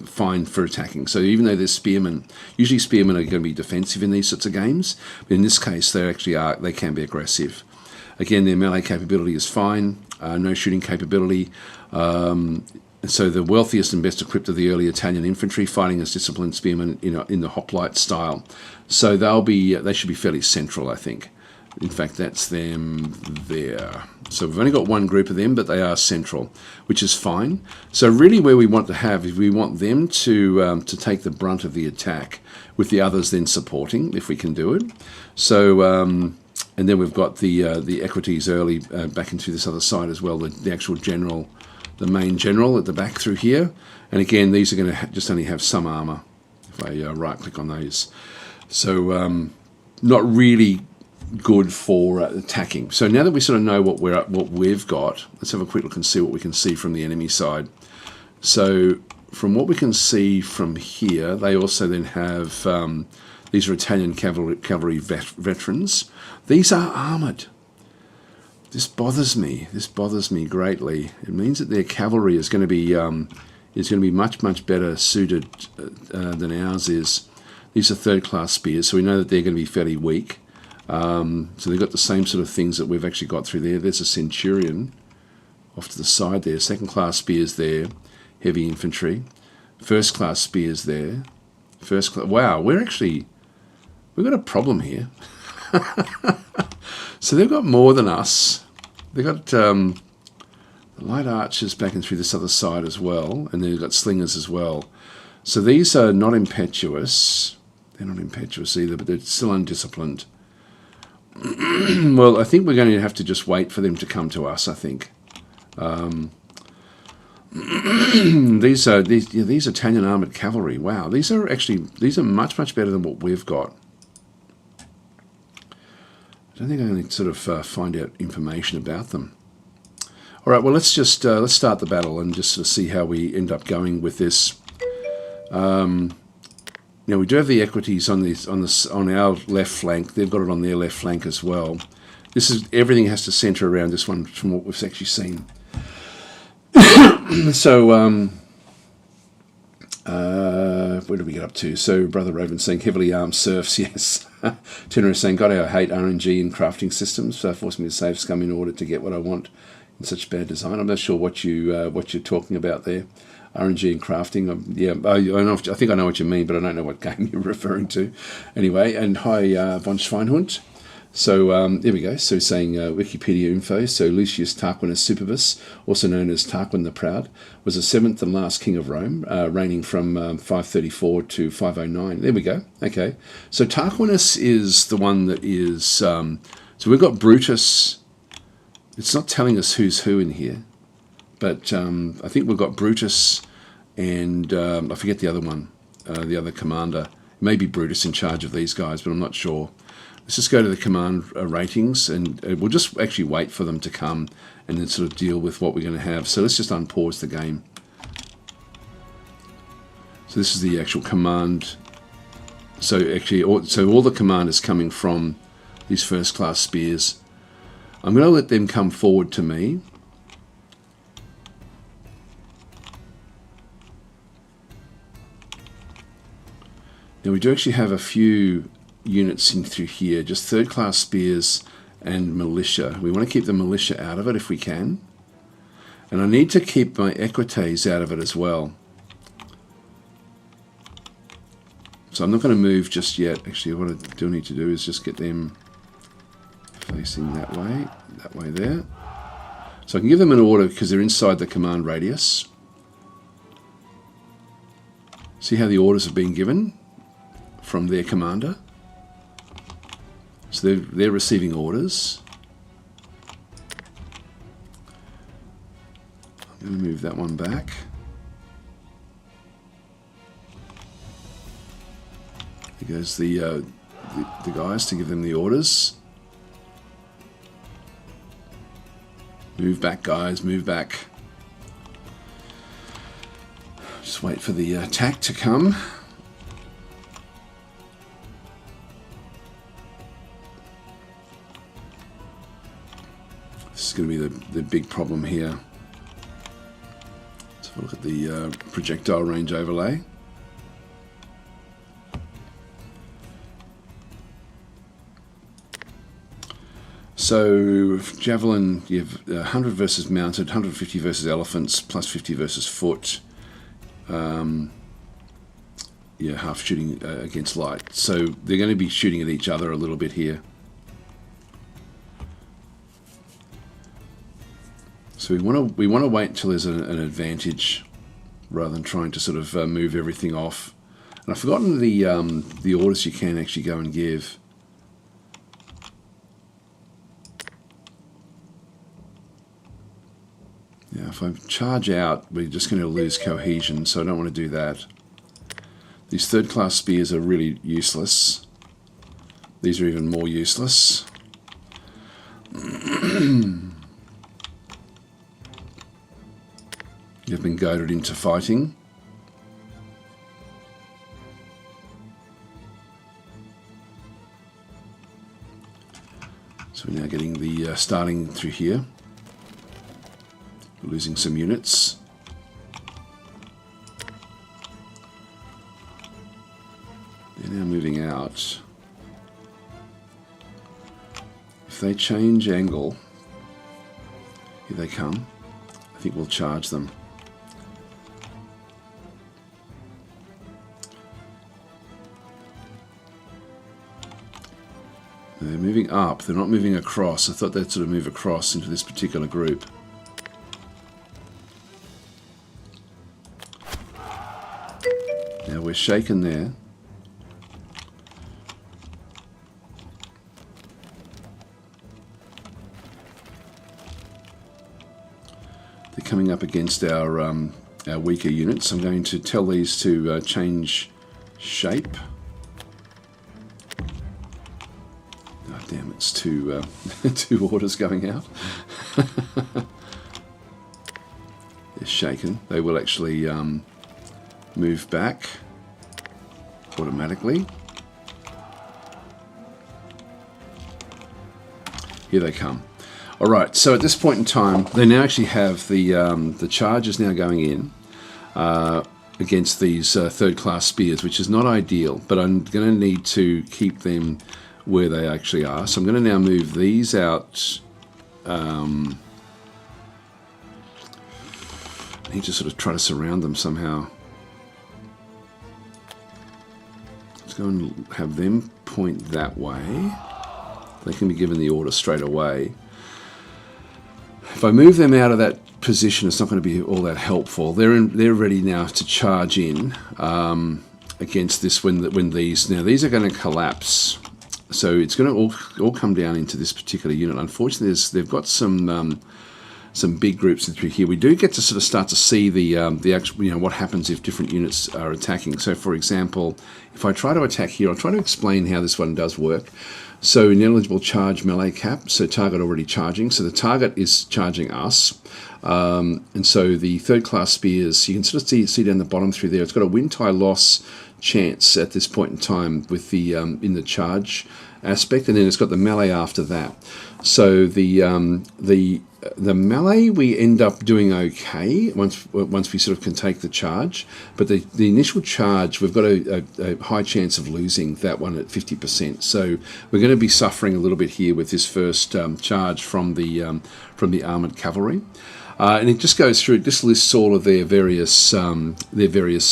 fine for attacking. So even though they're spearmen, usually spearmen are going to be defensive in these sorts of games, but in this case they can be aggressive. Again, their melee capability is fine, no shooting capability. So the wealthiest and best equipped of the early Italian infantry, fighting as disciplined spearmen in the hoplite style. So they should be fairly central, I think. In fact, that's them there. So we've only got one group of them, but they are central, which is fine. So really where we want to have is we want them to take the brunt of the attack, with the others then supporting, if we can do it. So, and then we've got the equities early back into this other side as well, the actual general, the main general at the back through here. And again, these are going to just only have some armor, if I right-click on those. So not really good for attacking. So now that we sort of know what we've got, let's have a quick look and see what we can see from the enemy side. So from what we can see from here, they also then have these are Italian cavalry veterans. These are armored. This bothers me. This bothers me greatly. It means that their cavalry is going to be much better suited than ours is. These are third-class spears, so we know that they're going to be fairly weak. So they've got the same sort of things that we've actually got through there. There's a centurion off to the side there. Second-class spears there. Heavy infantry. First-class spears there. Wow, we've got a problem here. So they've got more than us. They've got the light archers backing through this other side as well, and they've got slingers as well. So these are not impetuous. They're not impetuous either, but they're still undisciplined. Well, I think we're going to have to just wait for them to come to us, I think. These Italian armored cavalry. Wow, these are much better than what we've got. I don't think I'm going to sort of find out information about them. All right, well let's start the battle and just sort of see how we end up going with this. Now we do have the equities on our left flank. They've got it on their left flank as well. Everything has to centre around this one from what we've actually seen. So, where do we get up to? So, Brother Raven saying heavily armed serfs, yes. Tenor is saying, God, I hate RNG and crafting systems, so force me to save scum in order to get what I want in such bad design. I'm not sure what you're talking about there. RNG and crafting. I think I know what you mean, but I don't know what game you're referring to. Anyway, and hi, von Schweinhund. So there we go. So saying Wikipedia info. So Lucius Tarquinius Superbus, also known as Tarquin the Proud, was the seventh and last king of Rome, reigning from 534 to 509. There we go. Okay. So Tarquinius is the one that is. So we've got Brutus. It's not telling us who's who in here, but I think we've got Brutus and I forget the other one, the other commander. Maybe Brutus in charge of these guys, but I'm not sure. Let's just go to the command ratings, and we'll just actually wait for them to come and then sort of deal with what we're going to have. So let's just unpause the game. So this is the actual command. So actually, all the command is coming from these first-class spears. I'm going to let them come forward to me. Now we do actually have a few units in through here, just third-class spears and militia. We want to keep the militia out of it if we can. And I need to keep my equites out of it as well. So I'm not going to move just yet. Actually, what I do need to do is just get them facing that way there. So I can give them an order because they're inside the command radius. See how the orders have been given from their commander? So they're receiving orders. I'm going to move that one back. There goes the guys to give them the orders. Move back, guys, move back. Just wait for the attack to come. This is going to be the big problem here. Let's have a look at the projectile range overlay. So, Javelin, you have 100 versus mounted, 150 versus elephants, plus 50 versus foot. Half shooting against light. So, they're going to be shooting at each other a little bit here. So we want to wait until there's an advantage rather than trying to sort of move everything off. And I've forgotten the orders you can actually go and give. Yeah, if I charge out, we're just going to lose cohesion, so I don't want to do that. These third-class spears are really useless. These are even more useless. You've been goaded into fighting. So we're now getting the starting through here. We're losing some units. They're now moving out. If they change angle, here they come. I think we'll charge them. They're moving up, they're not moving across. I thought they'd sort of move across into this particular group. Now we're shaken there. They're coming up against our weaker units. I'm going to tell these to change shape. Damn, it's two orders going out. They're shaken. They will actually move back automatically. Here they come. All right, so at this point in time, they now actually have the charges now going in against these third-class spears, which is not ideal, but I'm going to need to keep them where they actually are. So I'm going to now move these out. I need to sort of try to surround them somehow. Let's go and have them point that way. They can be given the order straight away. If I move them out of that position, it's not going to be all that helpful. They're ready now to charge in against this when these are going to collapse. So it's going to all come down into this particular unit. Unfortunately, they've got some big groups through here. We do get to sort of start to see the actual, what happens if different units are attacking. So, for example, if I try to attack here, I'll try to explain how this one does work. So, ineligible charge melee cap. So, target already charging. So, the target is charging us. And so, the third-class spears, you can sort of see down the bottom through there. It's got a win-tie loss chance at this point in time with the in the charge aspect, and then it's got the melee after that. So the melee we end up doing okay once we sort of can take the charge, but the initial charge we've got a high chance of losing that one at 50%. So we're going to be suffering a little bit here with this first charge from the armored cavalry. And it just goes through, it just lists all of their various abilities.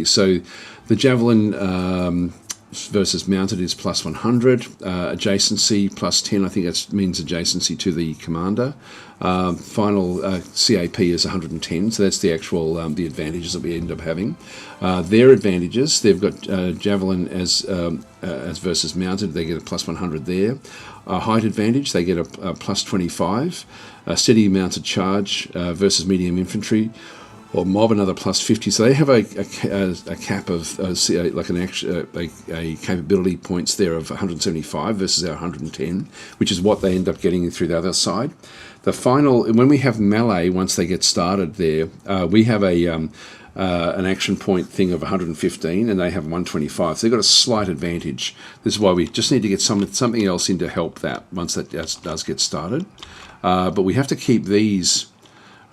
So the javelin versus mounted is plus 100, adjacency plus 10, I think that means adjacency to the commander. Final CAP is 110, so that's the actual the advantages that we end up having. Their advantages, they've got javelin as versus mounted, they get a plus 100 there. Height advantage, they get a plus 25. Steady mounted charge versus medium infantry or mob, another plus 50. So they have a cap of like a capability points there of 175 versus our 110, which is what they end up getting through the other side. The final, when we have melee, once they get started there, we have an action point thing of 115 and they have 125, so they've got a slight advantage. This is why we just need to get something else in to help that once that does get started. But we have to keep these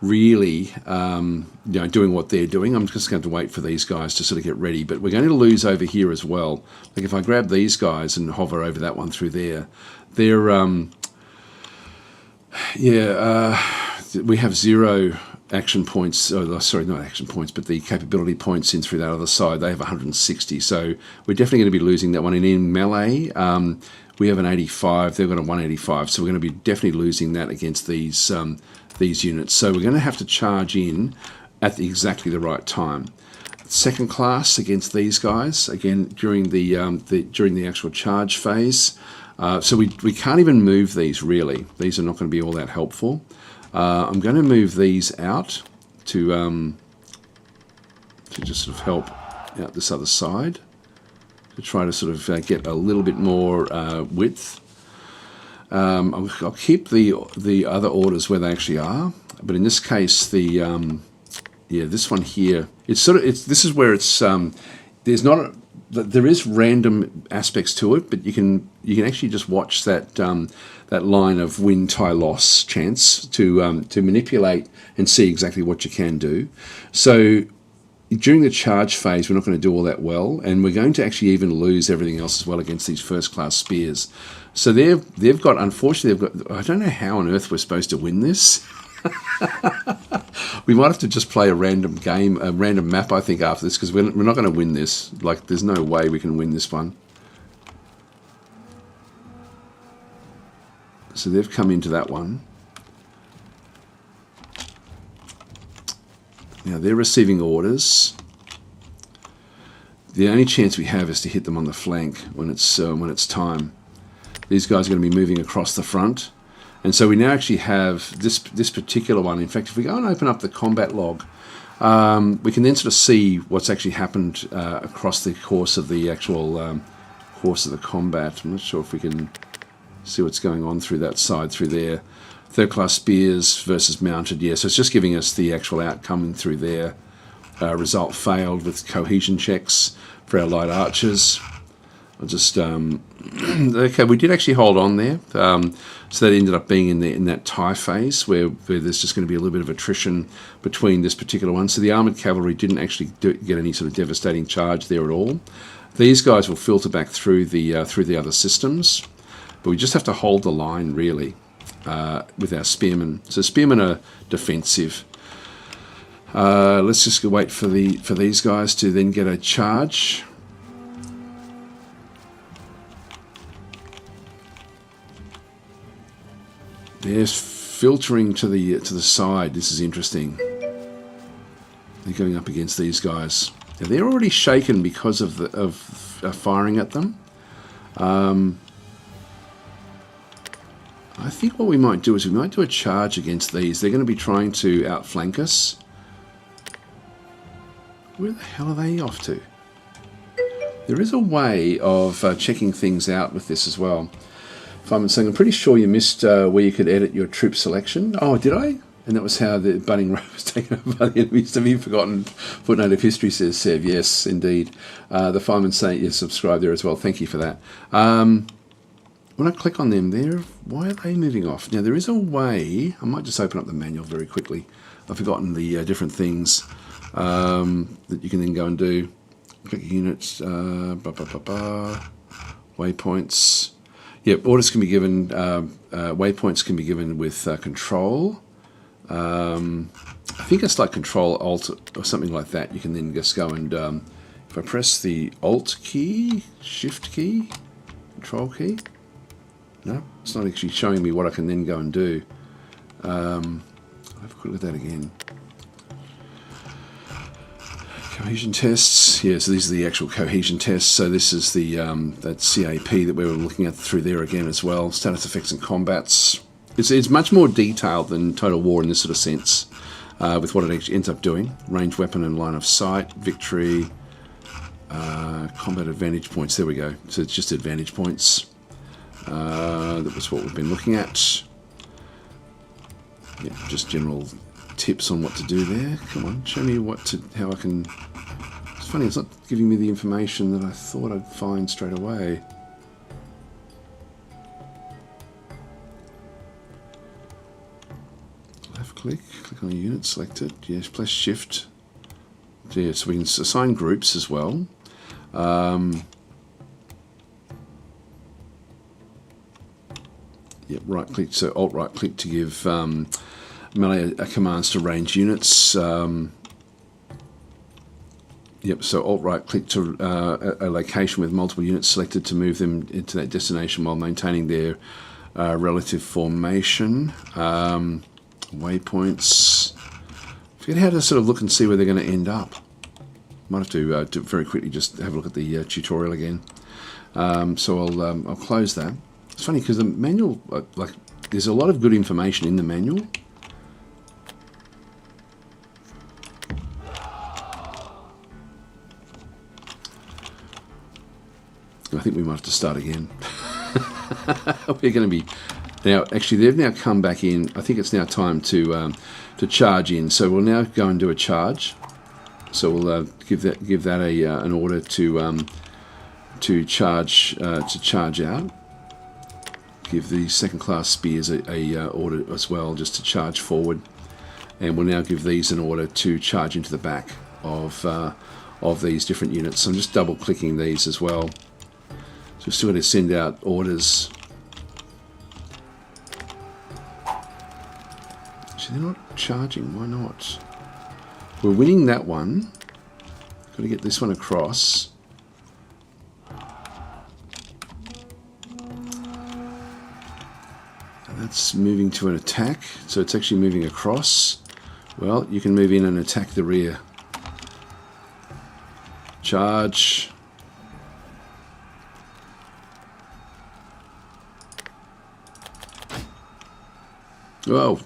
really doing what they're doing. I'm just going to wait for these guys to sort of get ready, but we're going to lose over here as well. Like if I grab these guys and hover over that one through there, they're we have 0 action points, sorry, not action points, but the capability points in through that other side. They have 160, so we're definitely going to be losing that one. And in melee, we have an 85, they've got a 185, so we're going to be definitely losing that against these these units. So we're going to have to charge in at exactly the right time. Second class against these guys, again, during the actual charge phase. So we can't even move these, really. These are not going to be all that helpful. I'm going to move these out to just sort of help out this other side, to try to sort of get a little bit more width. I'll keep the other orders where they actually are, but in this case, this one here, this is where it's there is random aspects to it, but you can actually just watch that line of win, tie, loss chance to manipulate and see exactly what you can do. So during the charge phase, we're not going to do all that well, and we're going to actually even lose everything else as well against these first class spears. So unfortunately, I don't know how on earth we're supposed to win this. We might have to just play a random game, a random map, I think, after this, because we're not going to win this. Like, there's no way we can win this one. So they've come into that one. Now they're receiving orders. The only chance we have is to hit them on the flank when it's time. These guys are going to be moving across the front. And so we now actually have this particular one. In fact, if we go and open up the combat log, we can then sort of see what's actually happened across the course of the actual course of the combat. I'm not sure if we can see what's going on through that side, through there. Third class spears versus mounted. Yeah, so it's just giving us the actual outcome through there. Result failed with cohesion checks for our light archers. I'll just okay, we did actually hold on there. So that ended up being in that tie phase where there's just going to be a little bit of attrition between this particular one. So the armoured cavalry didn't actually get any sort of devastating charge there at all. These guys will filter back through the other systems, but we just have to hold the line really with our spearmen. So spearmen are defensive. Let's just go wait for these guys to then get a charge. They're filtering to the side. This is interesting. They're going up against these guys. Now they're already shaken because of firing at them. I think what we might do is we might do a charge against these. They're going to be trying to outflank us. Where the hell are they off to? There is a way of checking things out with this as well. I'm saying, I'm pretty sure you missed where you could edit your troop selection. Oh, did I? And that was how the Bunning Road was taken over by the enemies. To be forgotten footnote of history, says Sev. Yes, indeed. The fireman saying, yes, subscribe there as well. Thank you for that. When I click on them there, why are they moving off? Now, there is a way. I might just open up the manual very quickly. I've forgotten the different things that you can then go and do. Click units, waypoints. Yep, orders can be given, waypoints can be given with control. I think it's like control alt or something like that. You can then just go and, if I press the alt key, shift key, control key, no, it's not actually showing me what I can then go and do. I'll have a quick look at that again. Cohesion tests, yeah, so these are the actual cohesion tests. So this is the that CAP that we were looking at through there again as well. Status effects and combats. It's much more detailed than Total War in this sort of sense, with what it actually ends up doing. Range weapon and line of sight, victory, combat advantage points. There we go. So it's just advantage points. That was what we've been looking at. Yeah, just general tips on what to do there. Come on, show me how I can. It's funny, it's not giving me the information that I thought I'd find straight away. Left click on the unit, select it. Yes, press shift. Yeah, so we can assign groups as well. Yeah, right click. So alt right click to give melee commands to range units. Yep, so alt right click to a location with multiple units selected to move them into that destination while maintaining their relative formation. Waypoints. Forget how to sort of look and see where they're going to end up. Might have to do very quickly, just have a look at the tutorial again. So I'll close that. It's funny because the manual, like, there's a lot of good information in the manual. I think we might have to start again. We're going to be now. Actually, they've now come back in. I think it's now time to charge in. So we'll now go and do a charge. So we'll give that an order to charge out. Give the second class spears a order as well, just to charge forward. And we'll now give these an order to charge into the back of these different units. So I'm just double clicking these as well. So we're still going to send out orders. Actually, they're not charging. Why not? We're winning that one. Got to get this one across. And that's moving to an attack. So it's actually moving across. Well, you can move in and attack the rear. Charge. Whoa.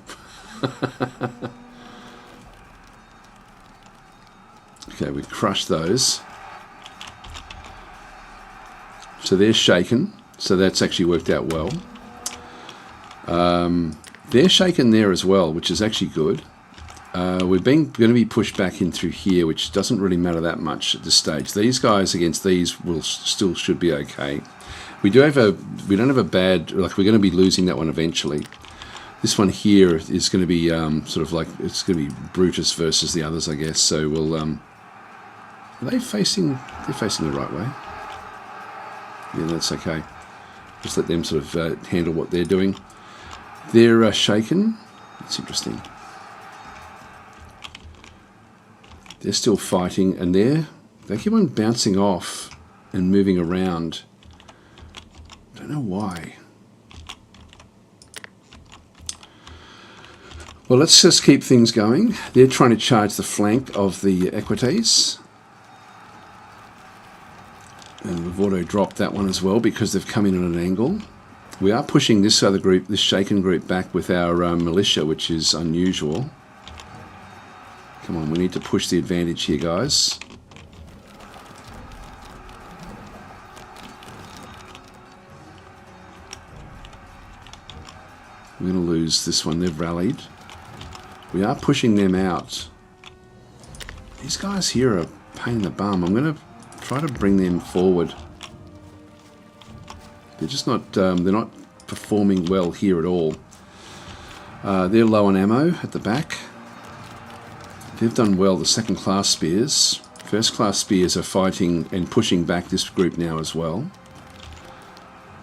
Okay, we crushed those. So they're shaken. So that's actually worked out well. They're shaken there as well, which is actually good. We're going to be pushed back in through here, which doesn't really matter that much at this stage. These guys against these will still should be okay. We don't have a bad, like, we're going to be losing that one eventually. This one here is going to be sort of like, it's going to be Brutus versus the others, I guess. So we'll, are they're facing the right way. Yeah, that's okay. Just let them sort of handle what they're doing. They're shaken. It's interesting. They're still fighting, and they keep on bouncing off and moving around. Don't know why. Well, let's just keep things going. They're trying to charge the flank of the Equites. And we've auto-dropped that one as well because they've come in at an angle. We are pushing this other group, this shaken group, back with our militia, which is unusual. Come on, we need to push the advantage here, guys. We're going to lose this one. They've rallied. We are pushing them out. These guys here are a pain in the bum. I'm going to try to bring them forward. They're just not, they're not performing well here at all. They're low on ammo at the back. They've done well, the second class spears. First class spears are fighting and pushing back this group now as well.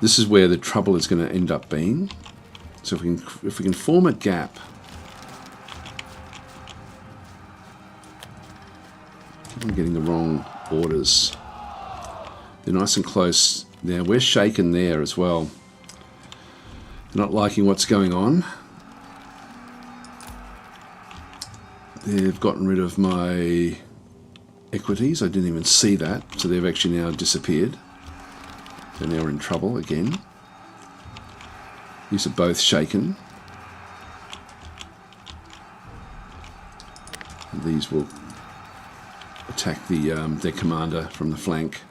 This is where the trouble is going to end up being. So if we can form a gap. I'm getting the wrong orders. They're nice and close. Now we're shaken there as well. They're not liking what's going on. They've gotten rid of my equities. I didn't even see that. So they've actually now disappeared. So now we're in trouble again. These are both shaken. And these will attack their commander from the flank.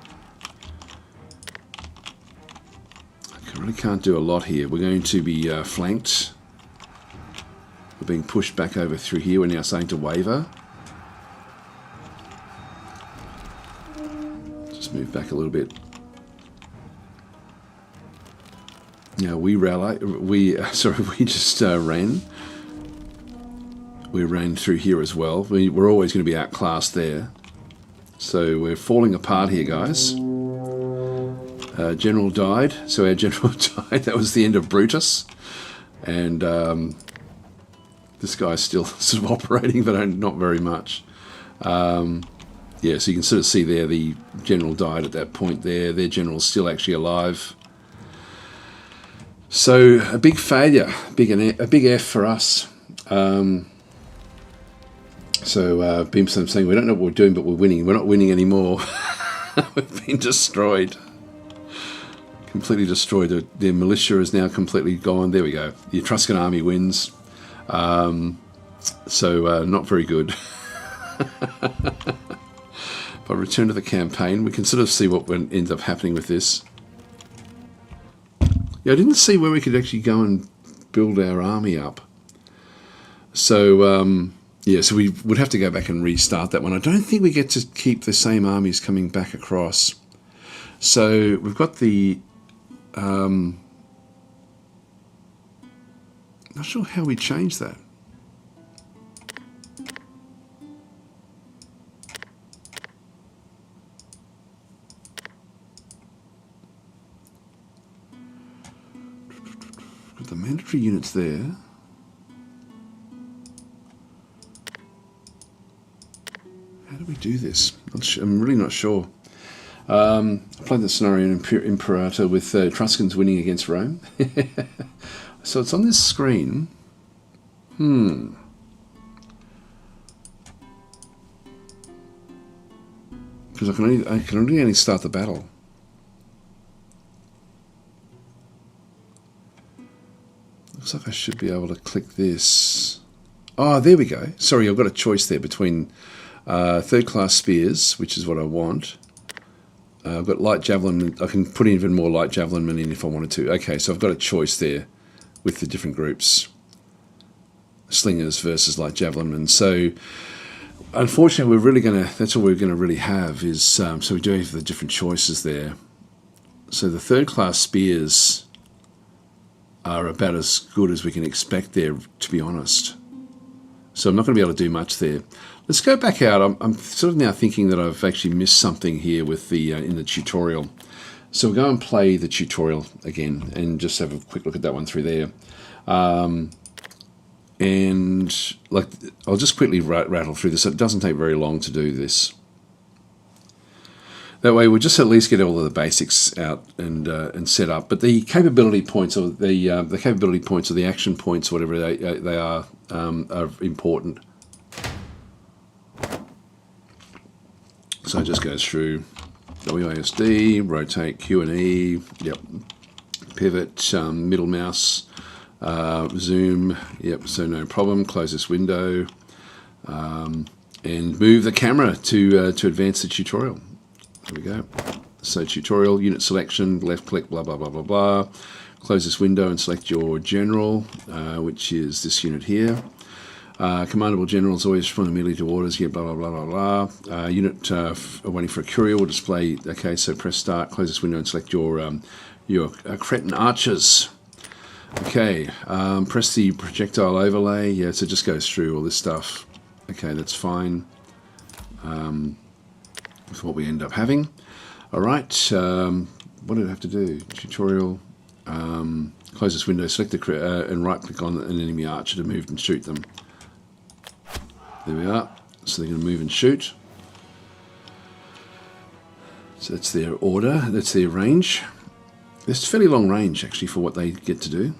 I really can't do a lot here. We're going to be flanked. We're being pushed back over through here. We're now starting to waver. Just move back a little bit. Yeah, we just ran. We ran through here as well. We're always going to be outclassed there. So we're falling apart here, guys. General died. So our general died. That was the end of Brutus. And this guy's still sort of operating, but not very much. Yeah, so you can sort of see there the general died at that point there. Their general's still actually alive. So a big failure, a big F for us. So Beamstone saying, we don't know what we're doing, but we're winning. We're not winning anymore. We've been destroyed. Completely destroyed. Their militia is now completely gone. There we go. The Etruscan army wins. So not very good. If I return to the campaign, we can sort of see what ends up happening with this. Yeah, I didn't see where we could actually go and build our army up. So... yeah, so we would have to go back and restart that one. I don't think we get to keep the same armies coming back across. So we've got the... not sure how we change that. Got the mandatory units there. How do we do this? I'm really not sure. I played the scenario in Imperator with Etruscans winning against Rome. So it's on this screen. Because I can only start the battle. Looks like I should be able to click this. Oh, there we go. Sorry, I've got a choice there between... third class spears, which is what I want. I've got light javelin. I can put even more light javelin in if I wanted to. Okay, so I've got a choice there with the different groups. Slingers versus light javelin. So unfortunately, we're really going to, that's all we're going to really have is, so we do have the different choices there. So the third class spears are about as good as we can expect there, to be honest. So I'm not going to be able to do much there. Let's go back out. I'm sort of now thinking that I've actually missed something here with the in the tutorial. So we'll go and play the tutorial again and just have a quick look at that one through there. And like, I'll just quickly rattle through this. It doesn't take very long to do this. That way we'll just at least get all of the basics out and set up. But the capability points or the capability points or the action points, whatever they are important. So it just goes through WASD, rotate, Q and E, yep, pivot, middle mouse, zoom, yep, so no problem. Close this window and move the camera to advance the tutorial. There we go. So tutorial, unit selection, left click, blah, blah, blah, blah, blah. Close this window and select your general, which is this unit here. Commandable generals always respond immediately to orders, yeah, blah, blah, blah, blah, blah. Unit waiting for a courier will display, okay, so press start, close this window and select your Cretan archers. Okay, press the projectile overlay, yeah, so it just goes through all this stuff. Okay, that's fine. That's what we end up having. All right, what did I have to do? Tutorial, close this window, select the and right click on an enemy archer to move and shoot them. There we are. So they're going to move and shoot. So that's their order. That's their range. It's fairly long range, actually, for what they get to do.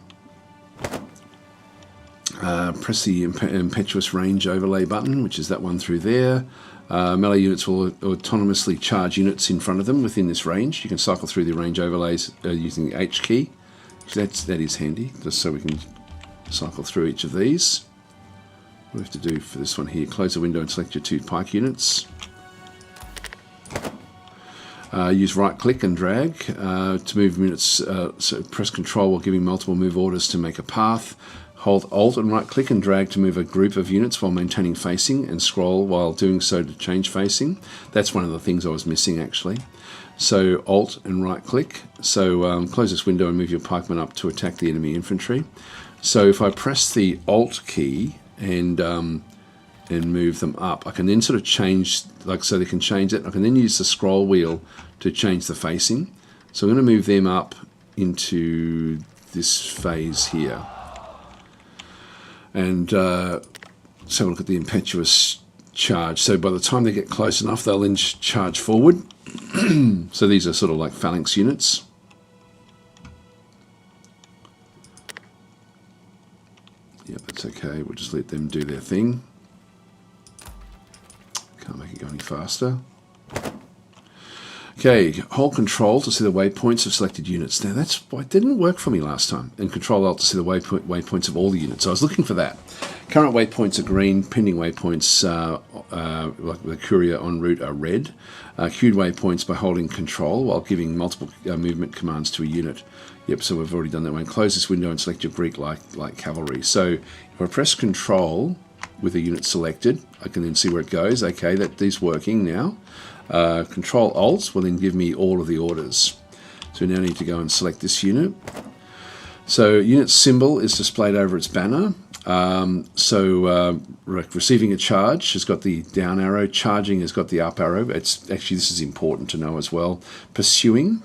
Press the impetuous range overlay button, which is that one through there. Melee units will autonomously charge units in front of them within this range. You can cycle through the range overlays using the H key. That is handy, just so we can cycle through each of these. What do we have to do for this one here? Close the window and select your 2 pike units. Use right click and drag to move units, so press control while giving multiple move orders to make a path. Hold alt and right click and drag to move a group of units while maintaining facing, and scroll while doing so to change facing. That's one of the things I was missing actually. So alt and right click. So close this window and move your pikemen up to attack the enemy infantry. So if I press the alt key and move them up, I can then sort of change, like so they can change it. I can then use the scroll wheel to change the facing. So I'm going to move them up into this phase here. And let's have a look at the impetuous charge. So by the time they get close enough, they'll then charge forward. So these are sort of like phalanx units. Yep, that's It's okay, we'll just let them do their thing. Can't make it go any faster. Okay, hold control to see the waypoints of selected units. Now that's why it didn't work for me last time. And control alt to see the waypoints of all the units. So I was looking for that. Current waypoints are green. Pending waypoints, like the courier en route, are red. Queued waypoints by holding control while giving multiple movement commands to a unit. Yep, so we've already done that one. Close this window and select your Greek like cavalry. So if I press control with a unit selected, I can then see where it goes. Okay, that is working now. Control Alt will then give me all of the orders. So we now need to go and select this unit. So unit symbol is displayed over its banner. Receiving a charge has got the down arrow. Charging has got the up arrow. It's actually, this is important to know as well. Pursuing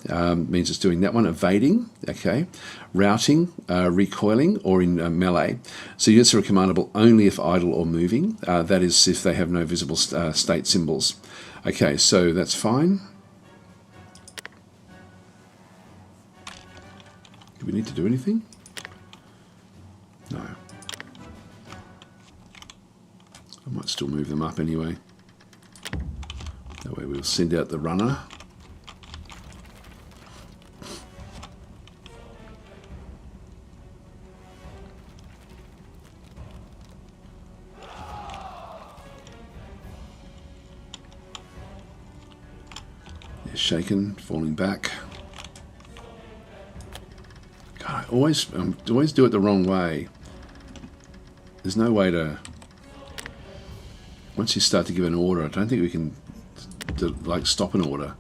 means it's doing that one. Evading, okay. Routing, recoiling, or in melee. So units are commandable only if idle or moving. That is if they have no visible state symbols. Okay, so that's fine. Do we need to do anything? No. I might still move them up anyway. That way we'll send out the runner. They're shaken, falling back. God, I always do it the wrong way. There's no way to... Once you start to give an order, I don't think we can like stop an order.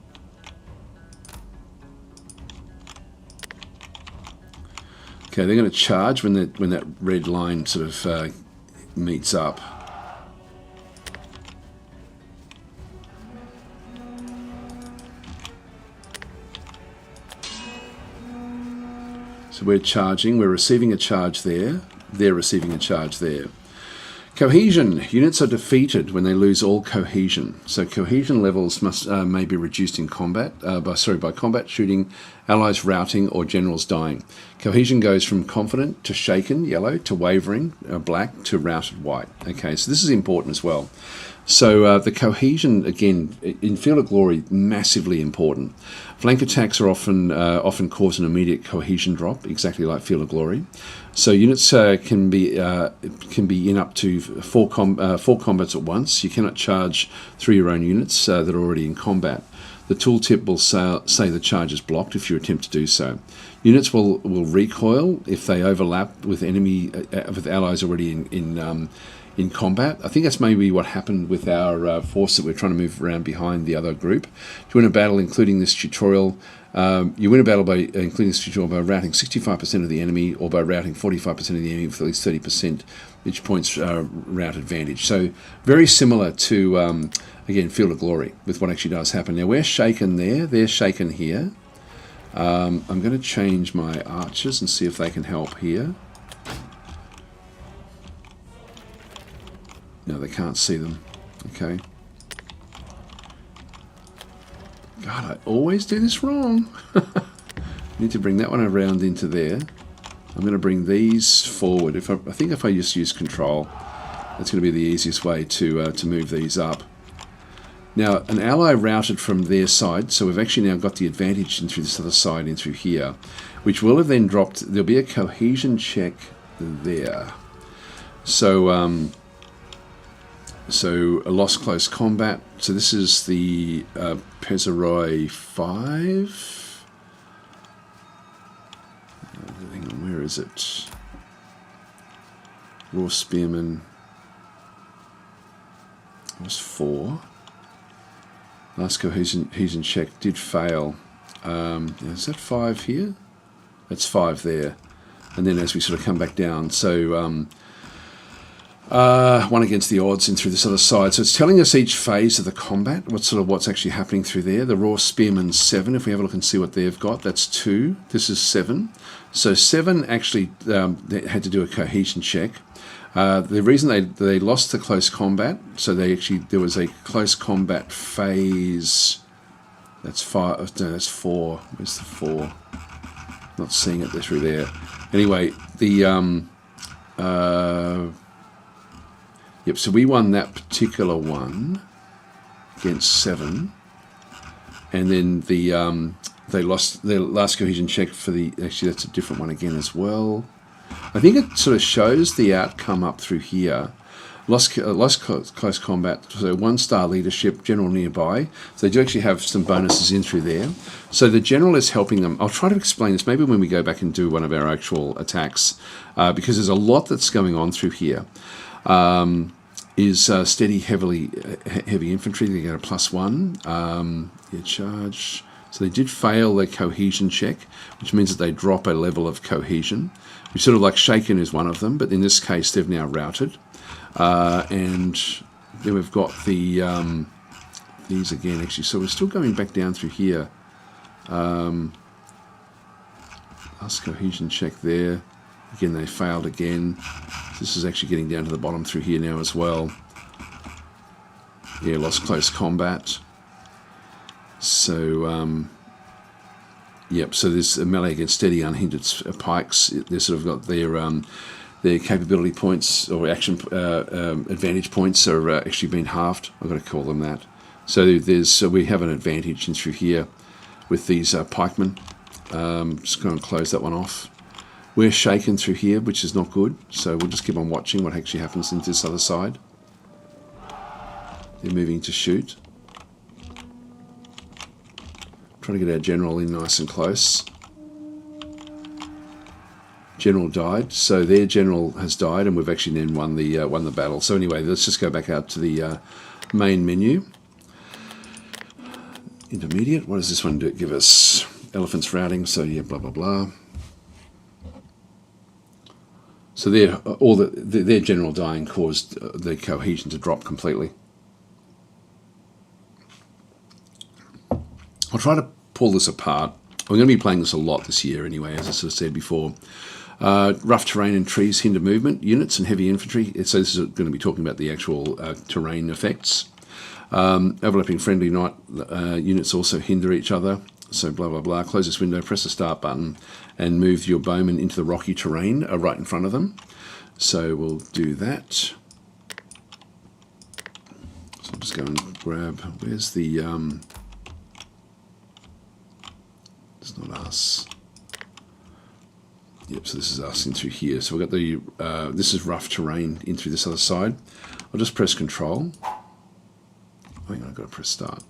Okay, they're going to charge when that red line sort of meets up. So we're charging, we're receiving a charge there, they're receiving a charge there. Cohesion. Units are defeated when they lose all cohesion. So cohesion levels may be reduced in combat, by combat, shooting, allies routing, or generals dying. Cohesion goes from confident to shaken, yellow, to wavering, black, to routed, white. Okay, so this is important as well. So the cohesion, again, in Field of Glory, massively important. Flank attacks are often cause an immediate cohesion drop, exactly like Field of Glory. So units can be in up to four combats at once. You cannot charge through your own units that are already in combat. The tooltip will say the charge is blocked if you attempt to do so. Units will recoil if they overlap with with allies already in combat. I think that's maybe what happened with our force that we're trying to move around behind the other group. To win a battle, including this tutorial, you win a battle by including this tutorial by routing 65% of the enemy, or by routing 45% of the enemy with at least 30% each point's route advantage. So very similar to again Field of Glory with what actually does happen. Now we're shaken there, they're shaken here. I'm going to change my archers and see if they can help here. No, they can't see them. Okay. God, I always do this wrong. Need to bring that one around into there. I'm going to bring these forward. I think if I just use control, that's going to be the easiest way to move these up. Now, an ally routed from their side, so we've actually now got the advantage in through this other side, in through here, which will have then dropped. There'll be a cohesion check there. So, so a lost close combat. So this is the Pezeroi 5. Hang on, where is it? Raw Spearman was 4. Last cohesion check did fail. Is that 5 here? That's 5 there. And then as we sort of come back down, so one against the odds in through this other side. So it's telling us each phase of the combat, what's actually happening through there. The Raw Spearman 7, if we have a look and see what they've got, that's 2. This is 7. So 7 actually they had to do a cohesion check. The reason they lost the close combat, so there was a close combat phase. That's 5. No, that's 4. Where's the 4? Not seeing it through there. Anyway, the Yep, so we won that particular one against 7. And then they lost their last cohesion check for the... Actually, that's a different one again as well. I think it sort of shows the outcome up through here. Lost close combat, so 1-star leadership, general nearby. So they do actually have some bonuses in through there. So the general is helping them. I'll try to explain this maybe when we go back and do one of our actual attacks, because there's a lot that's going on through here. Is steady heavy infantry. They get a +1. Charge. So they did fail their cohesion check, which means that they drop a level of cohesion. Which sort of like Shaken is one of them, but in this case they've now routed. And then we've got the these again actually. So we're still going back down through here. Last cohesion check there. Again, they failed again. This is actually getting down to the bottom through here now as well. Yeah, lost close combat. So, yep, so there's a melee against steady unhindered pikes. They've sort of got their capability points or action advantage points are actually been halved. I've got to call them that. So we have an advantage in through here with these pikemen. Just going to close that one off. We're shaken through here, which is not good. So we'll just keep on watching what actually happens into this other side. They're moving to shoot. Trying to get our general in nice and close. General died, so their general has died, and we've actually then won the battle. So anyway, let's just go back out to the main menu. Intermediate. What does this one do? Give us elephants routing. So yeah, blah blah blah. So their general dying caused the cohesion to drop completely. I'll try to pull this apart. I'm going to be playing this a lot this year anyway, as I sort of said before. Rough terrain and trees hinder movement, units and heavy infantry. So this is going to be talking about the actual terrain effects. Overlapping friendly night units also hinder each other. So blah, blah, blah. Close this window, press the start button, and move your bowmen into the rocky terrain right in front of them. So we'll do that. So I'll just go and grab, where's the... it's not us. Yep, so this is us in through here. So we've got the, this is rough terrain in through this other side. I'll just press Control. Oh, hang on, I've got to press Start.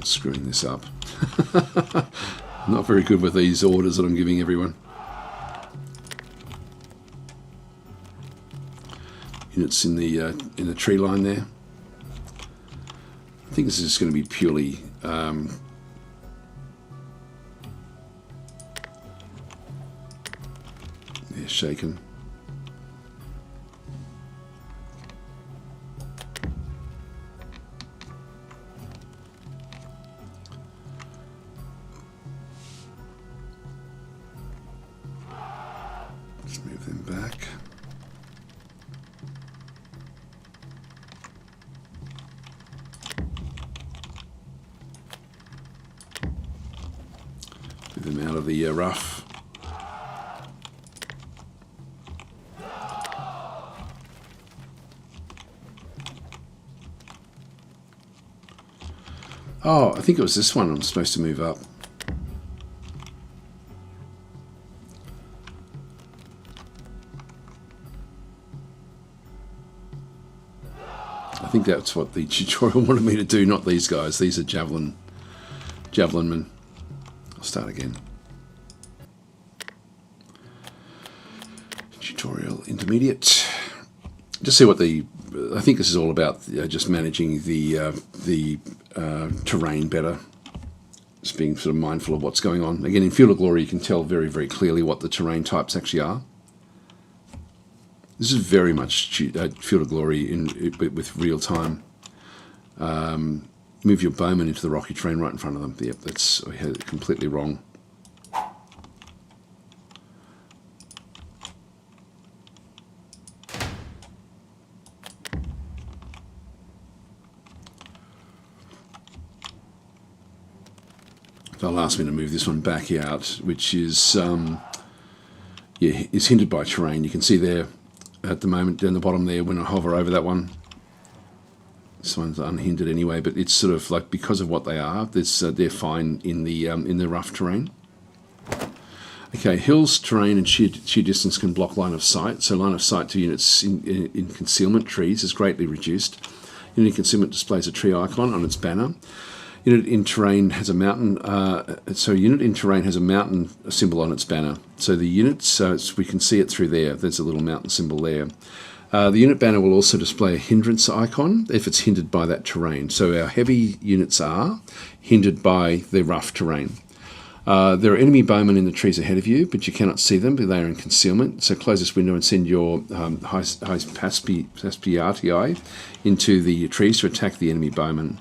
Screwing this up. I'm not very good with these orders that I'm giving everyone. Units in the tree line there. I think this is just going to be purely shaken. Let's move them back. Move them out of the rough. Oh, I think it was this one I'm supposed to move up. I think that's what the tutorial wanted me to do, not these guys. These are javelin men. I'll start again. Tutorial intermediate. Just see what the... I think this is all about just managing the terrain better. Just being sort of mindful of what's going on. Again, in Field of Glory, you can tell very, very clearly what the terrain types actually are. This is very much Field of Glory with real time. Move your bowman into the rocky terrain right in front of them. Yep, that's I had it completely wrong. they'll ask me to move this one back out, which is is hindered by terrain. You can see there at the moment down the bottom there when I hover over that one. This one's unhindered anyway, but it's sort of like because of what they are, they're fine in the rough terrain. Okay, hills, terrain, and sheer distance can block line of sight. So line of sight to units in concealment trees is greatly reduced. Unit in concealment displays a tree icon on its banner. Unit in terrain has a mountain. Unit in terrain has a mountain symbol on its banner. So the units, we can see it through there. There's a little mountain symbol there. The unit banner will also display a hindrance icon if it's hindered by that terrain. So our heavy units are hindered by the rough terrain. There are enemy bowmen in the trees ahead of you, but you cannot see them, but they are in concealment. So close this window and send your high Paspiati into the trees to attack the enemy bowmen.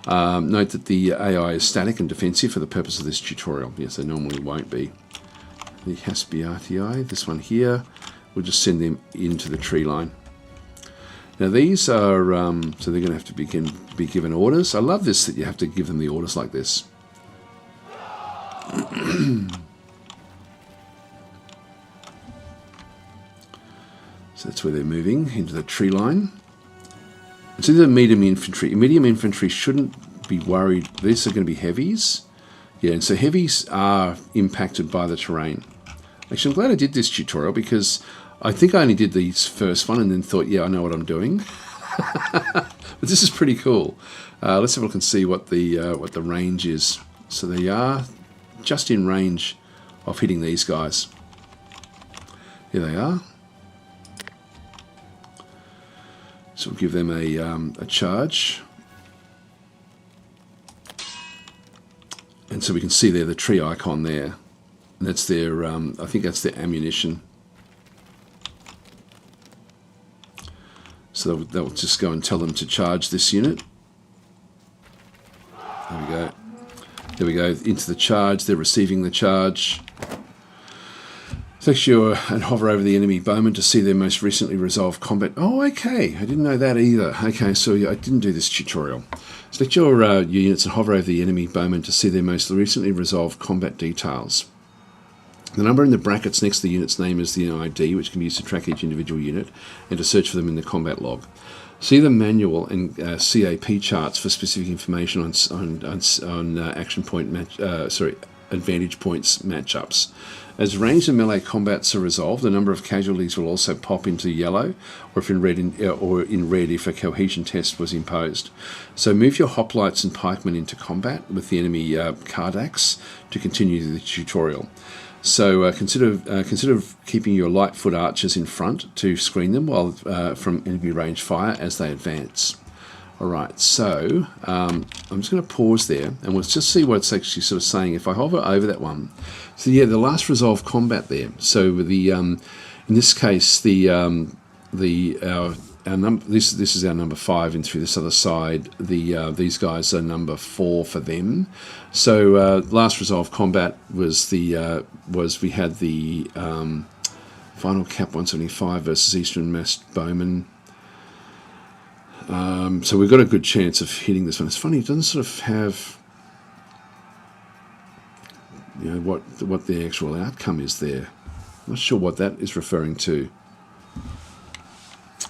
Note that the AI is static and defensive for the purpose of this tutorial. Yes, they normally won't be. The Haspiati, this one here, we'll just send them into the tree line. Now these are, so they're going to have to be given orders. I love this, that you have to give them the orders like this. So that's where they're moving, into the tree line. And so these are medium infantry. Medium infantry shouldn't be worried. These are going to be heavies. Yeah, and so heavies are impacted by the terrain. Actually, I'm glad I did this tutorial because I think I only did the first one and then thought, yeah, I know what I'm doing. But this is pretty cool. Let's have a look and see what the range is. So they are just in range of hitting these guys. Here they are. So we'll give them a charge. And so we can see there the tree icon there. And that's their, I think that's their ammunition. So they'll just go and tell them to charge this unit. There we go. There we go, into the charge. They're receiving the charge. Select your and hover over the enemy bowman to see their most recently resolved combat. Oh, okay. I didn't know that either. Okay, so I didn't do this tutorial. Select your units and hover over the enemy bowman to see their most recently resolved combat details. The number in the brackets next to the unit's name is the ID, which can be used to track each individual unit and to search for them in the combat log. See the manual and CAP charts for specific information on action point advantage points matchups. As ranged and melee combats are resolved, the number of casualties will also pop into yellow, or if in red if a cohesion test was imposed. So move your hoplites and pikemen into combat with the enemy Kardax to continue the tutorial. So consider keeping your light foot archers in front to screen them while from enemy range fire as they advance. Alright, so I'm just going to pause there and we'll just see what it's actually sort of saying. If I hover over that one, so yeah, the last resolved combat there. So the in this case our number, this is our number 5, and through this other side these guys are number 4 for them. So last resolved combat was we had the final cap 175 versus Eastern Massed Bowman. So we've got a good chance of hitting this one. It's funny, it doesn't sort of have, you know, what the actual outcome is there. I'm not sure what that is referring to.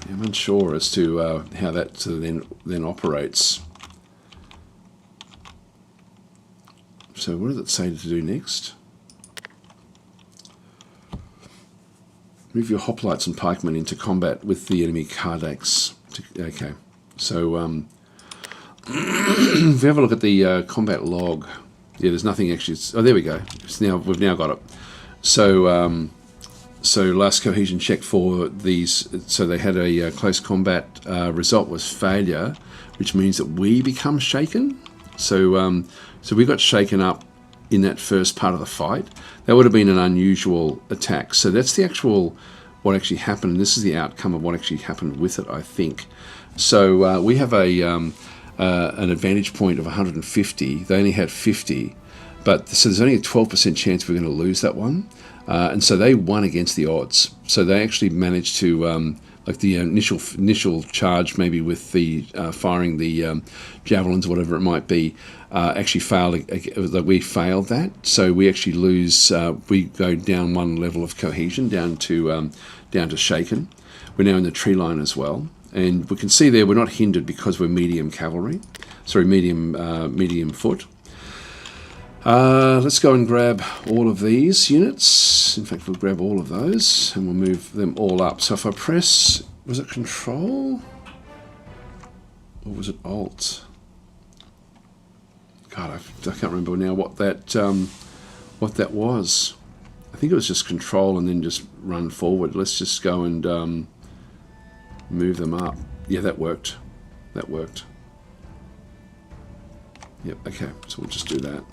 I'm unsure as to how that then operates. So what does it say to do next? Move your hoplites and pikemen into combat with the enemy Kardax. Okay, so if we have a look at the combat log, yeah, there's nothing actually. Oh, there we go. We've now got it. So so last cohesion check for these. So they had a close combat result was failure, which means that we become shaken. So so we got shaken up in that first part of the fight. That would have been an unusual attack. So that's the actual what actually happened. And this is the outcome of what actually happened with it, I think. So we have an advantage point of 150. They only had 50, but so there's only a 12% chance we're going to lose that one. And so they won against the odds. So they actually managed to like the initial charge, maybe with the firing the javelins or whatever it might be, actually failed. That we failed that, so we actually lose. We go down one level of cohesion, down to shaken. We're now in the tree line as well, and we can see there we're not hindered because we're medium cavalry. Sorry, medium foot. Let's go and grab all of these units. In fact, we'll grab all of those and we'll move them all up. So if I press, was it Control or was it Alt? God, I can't remember now what that was. I think it was just Control and then just run forward. Let's just go and move them up. Yeah, that worked. That worked. Yep. Okay, so we'll just do that.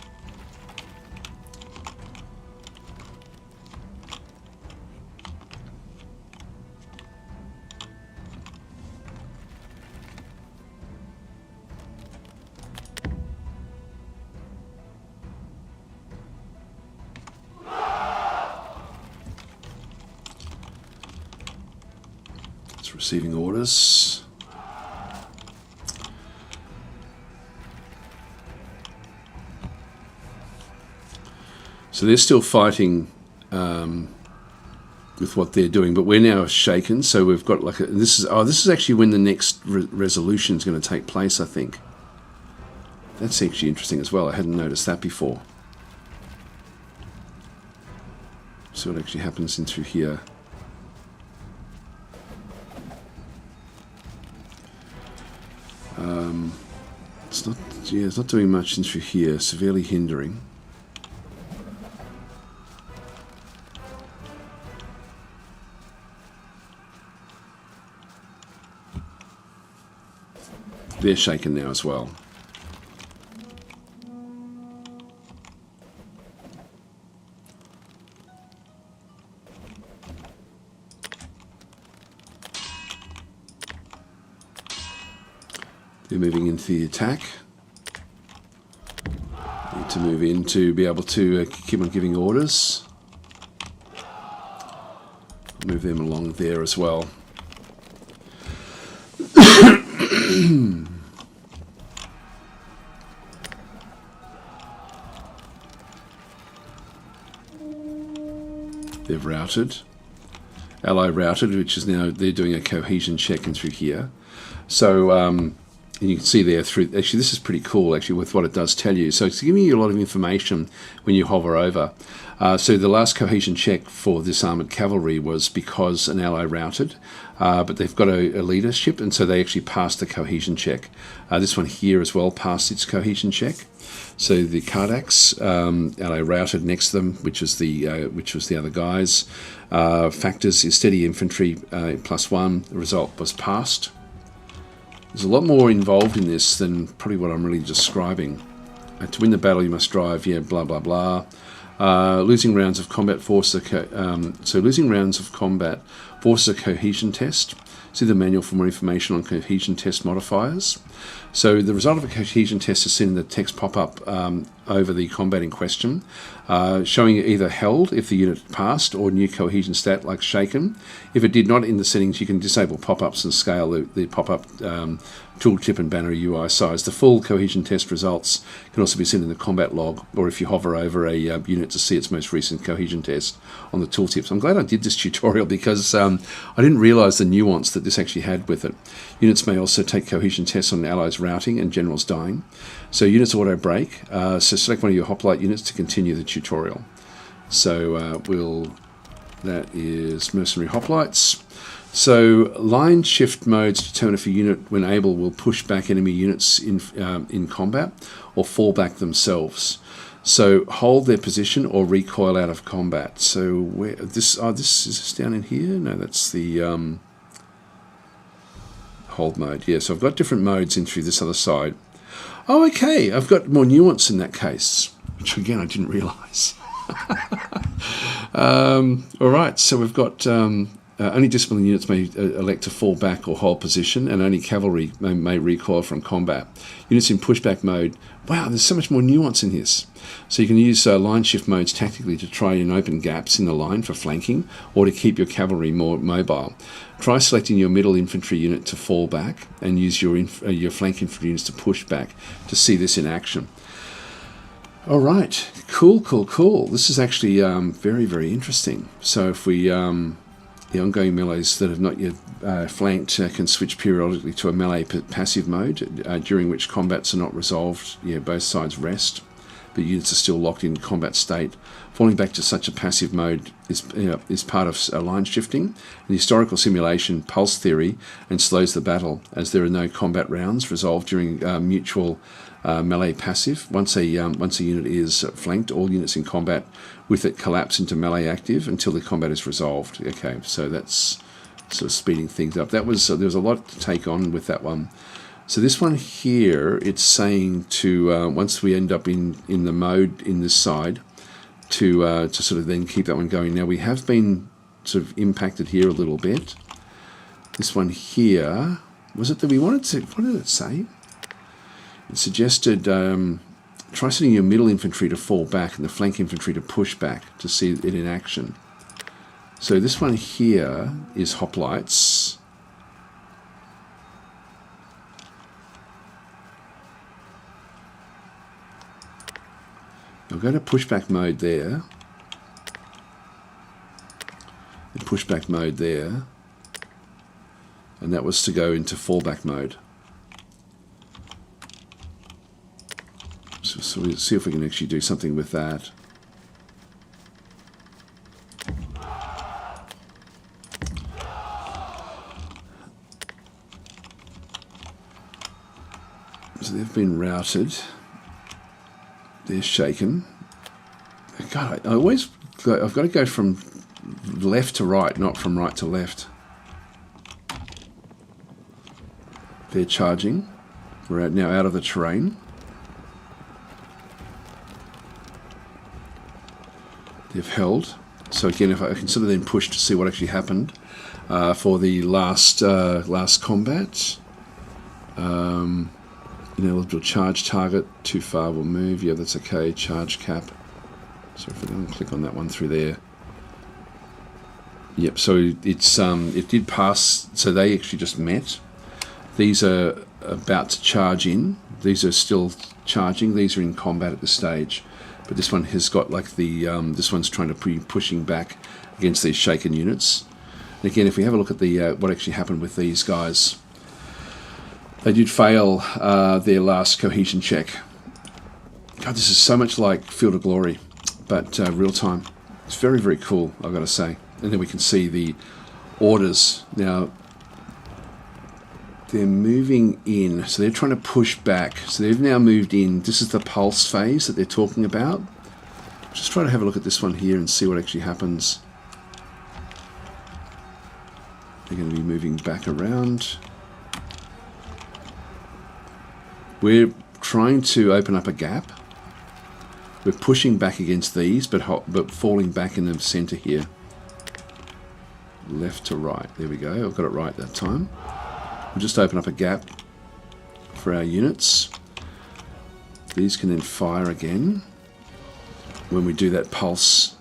Receiving orders. So they're still fighting with what they're doing, but we're now shaken. So we've got like this is actually when the next resolution is going to take place. I think that's actually interesting as well. I hadn't noticed that before. So what actually happens in through here? It's not doing much in through here, severely hindering. They're shaken now as well. They're moving into the attack. Need to move in to be able to keep on giving orders. Move them along there as well. They've routed. Ally routed, which is now they're doing a cohesion check in through here. So and you can see there through, actually this is pretty cool actually with what it does tell you. So it's giving you a lot of information when you hover over. So the last cohesion check for this armoured cavalry was because an ally routed, but they've got a leadership, and so they actually passed the cohesion check. This one here as well passed its cohesion check. So the Kardax, ally routed next to them, which was the other guys. Factors is steady infantry +1. The result was passed. There's a lot more involved in this than probably what I'm really describing. To win the battle, you must drive, blah, blah, blah. Losing rounds of combat forces losing rounds of combat forces a cohesion test. See the manual for more information on cohesion test modifiers. So the result of a cohesion test is seen in the text pop-up over the combat in question, showing either held if the unit passed or new cohesion stat like shaken. If it did not, in the settings you can disable pop-ups and scale the pop-up tooltip and banner UI size. The full cohesion test results can also be seen in the combat log, or if you hover over a unit to see its most recent cohesion test on the tooltips. I'm glad I did this tutorial because I didn't realise the nuance that this actually had with it. Units may also take cohesion tests on allies routing and generals dying. So units auto break. So select one of your hoplite units to continue the tutorial. So that is mercenary hoplites. So line shift modes determine if a unit, when able, will push back enemy units in combat or fall back themselves. So hold their position or recoil out of combat. So where this is this down in here? No, that's the hold mode. Yeah, so I've got different modes in through this other side. Oh, okay, I've got more nuance in that case, which again I didn't realise. All right, so we've got only disciplined units may elect to fall back or hold position, and only cavalry may recoil from combat. Units in pushback mode, wow, there's so much more nuance in this. So you can use line shift modes tactically to try and open gaps in the line for flanking, or to keep your cavalry more mobile. Try selecting your middle infantry unit to fall back, and use your flank infantry units to push back to see this in action. All right, cool. This is actually very, very interesting. So if we, the ongoing melees that have not yet flanked can switch periodically to a melee passive mode, during which combats are not resolved. Both sides rest, but units are still locked in combat state. Falling back to such a passive mode is part of line shifting. In historical simulation, pulse theory, and slows the battle, as there are no combat rounds resolved during mutual melee passive. Once a unit is flanked, all units in combat with it collapse into melee active until the combat is resolved. Okay, so that's sort of speeding things up. That was there was a lot to take on with that one. So this one here, it's saying to once we end up in the mode in this side, to sort of then keep that one going. Now we have been sort of impacted here a little bit. This one here, was it that we wanted to? What did it say? It suggested try setting your middle infantry to fall back and the flank infantry to push back to see it in action. So this one here is hoplites. I'll go to pushback mode there. And pushback mode there. And that was to go into fallback mode. So we'll see if we can actually do something with that. So they've been routed. They're shaken. God, I've got to go from left to right, not from right to left. They're charging. We're now out of the terrain. They've held. So again, if I can sort of then push to see what actually happened for the last combat. Ineligible charge target, too far will move. Yeah, that's okay. Charge cap. So if we don't click on that one through there. Yep, so it's it did pass, so they actually just met. These are about to charge in. These are still charging. These are in combat at this stage. But this one has got like the, this one's trying to be pushing back against these shaken units. And again, if we have a look at the what actually happened with these guys, they did fail their last cohesion check. God, this is so much like Field of Glory, but real time. It's very, very cool, I've got to say. And then we can see the orders. Now, they're moving in, so they're trying to push back. So they've now moved in. This is the pulse phase that they're talking about. Just try to have a look at this one here and see what actually happens. They're going to be moving back around. We're trying to open up a gap. We're pushing back against these, but falling back in the center here. Left to right. There we go. I've got it right that time. We'll just open up a gap for our units. These can then fire again when we do that pulse.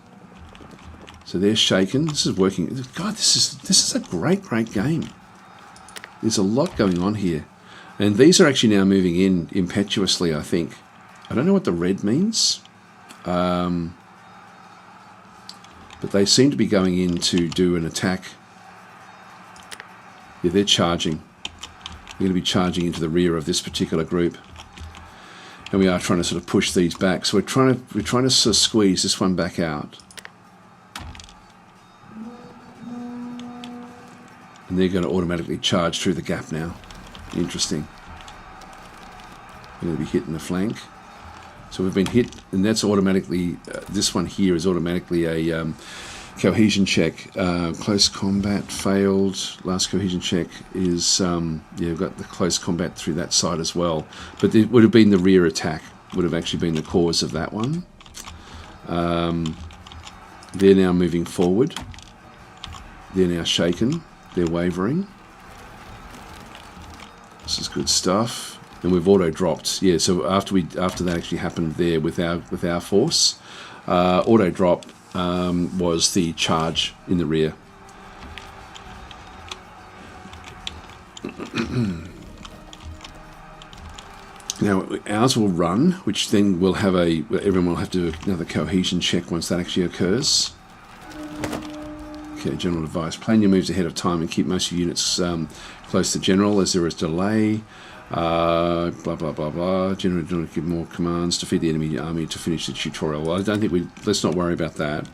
So they're shaken. This is working. God, this is a great game. There's a lot going on here. And these are actually now moving in impetuously, I think. I don't know what the red means. But they seem to be going in to do an attack. Yeah, they're charging. They're going to be charging into the rear of this particular group. And we are trying to sort of push these back. So we're trying to sort of squeeze this one back out. And they're going to automatically charge through the gap now. Interesting. We're going to be hitting the flank. So we've been hit, and that's automatically, this one here is automatically a cohesion check. Close combat failed. Last cohesion check is, yeah, we've got the close combat through that side as well. But it would have been the rear attack, would have actually been the cause of that one. They're now moving forward. They're now shaken. They're wavering. This is good stuff. And we've auto dropped. Yeah, so after that actually happened there with our force, auto drop was the charge in the rear. Now ours will run, which then will have everyone will have to do another cohesion check once that actually occurs. Okay, general advice: plan your moves ahead of time and keep most of your units close to general, as there is delay. Blah blah blah blah. General, do not give more commands. Defeat the enemy army to finish the tutorial. Well, I don't think let's not worry about that.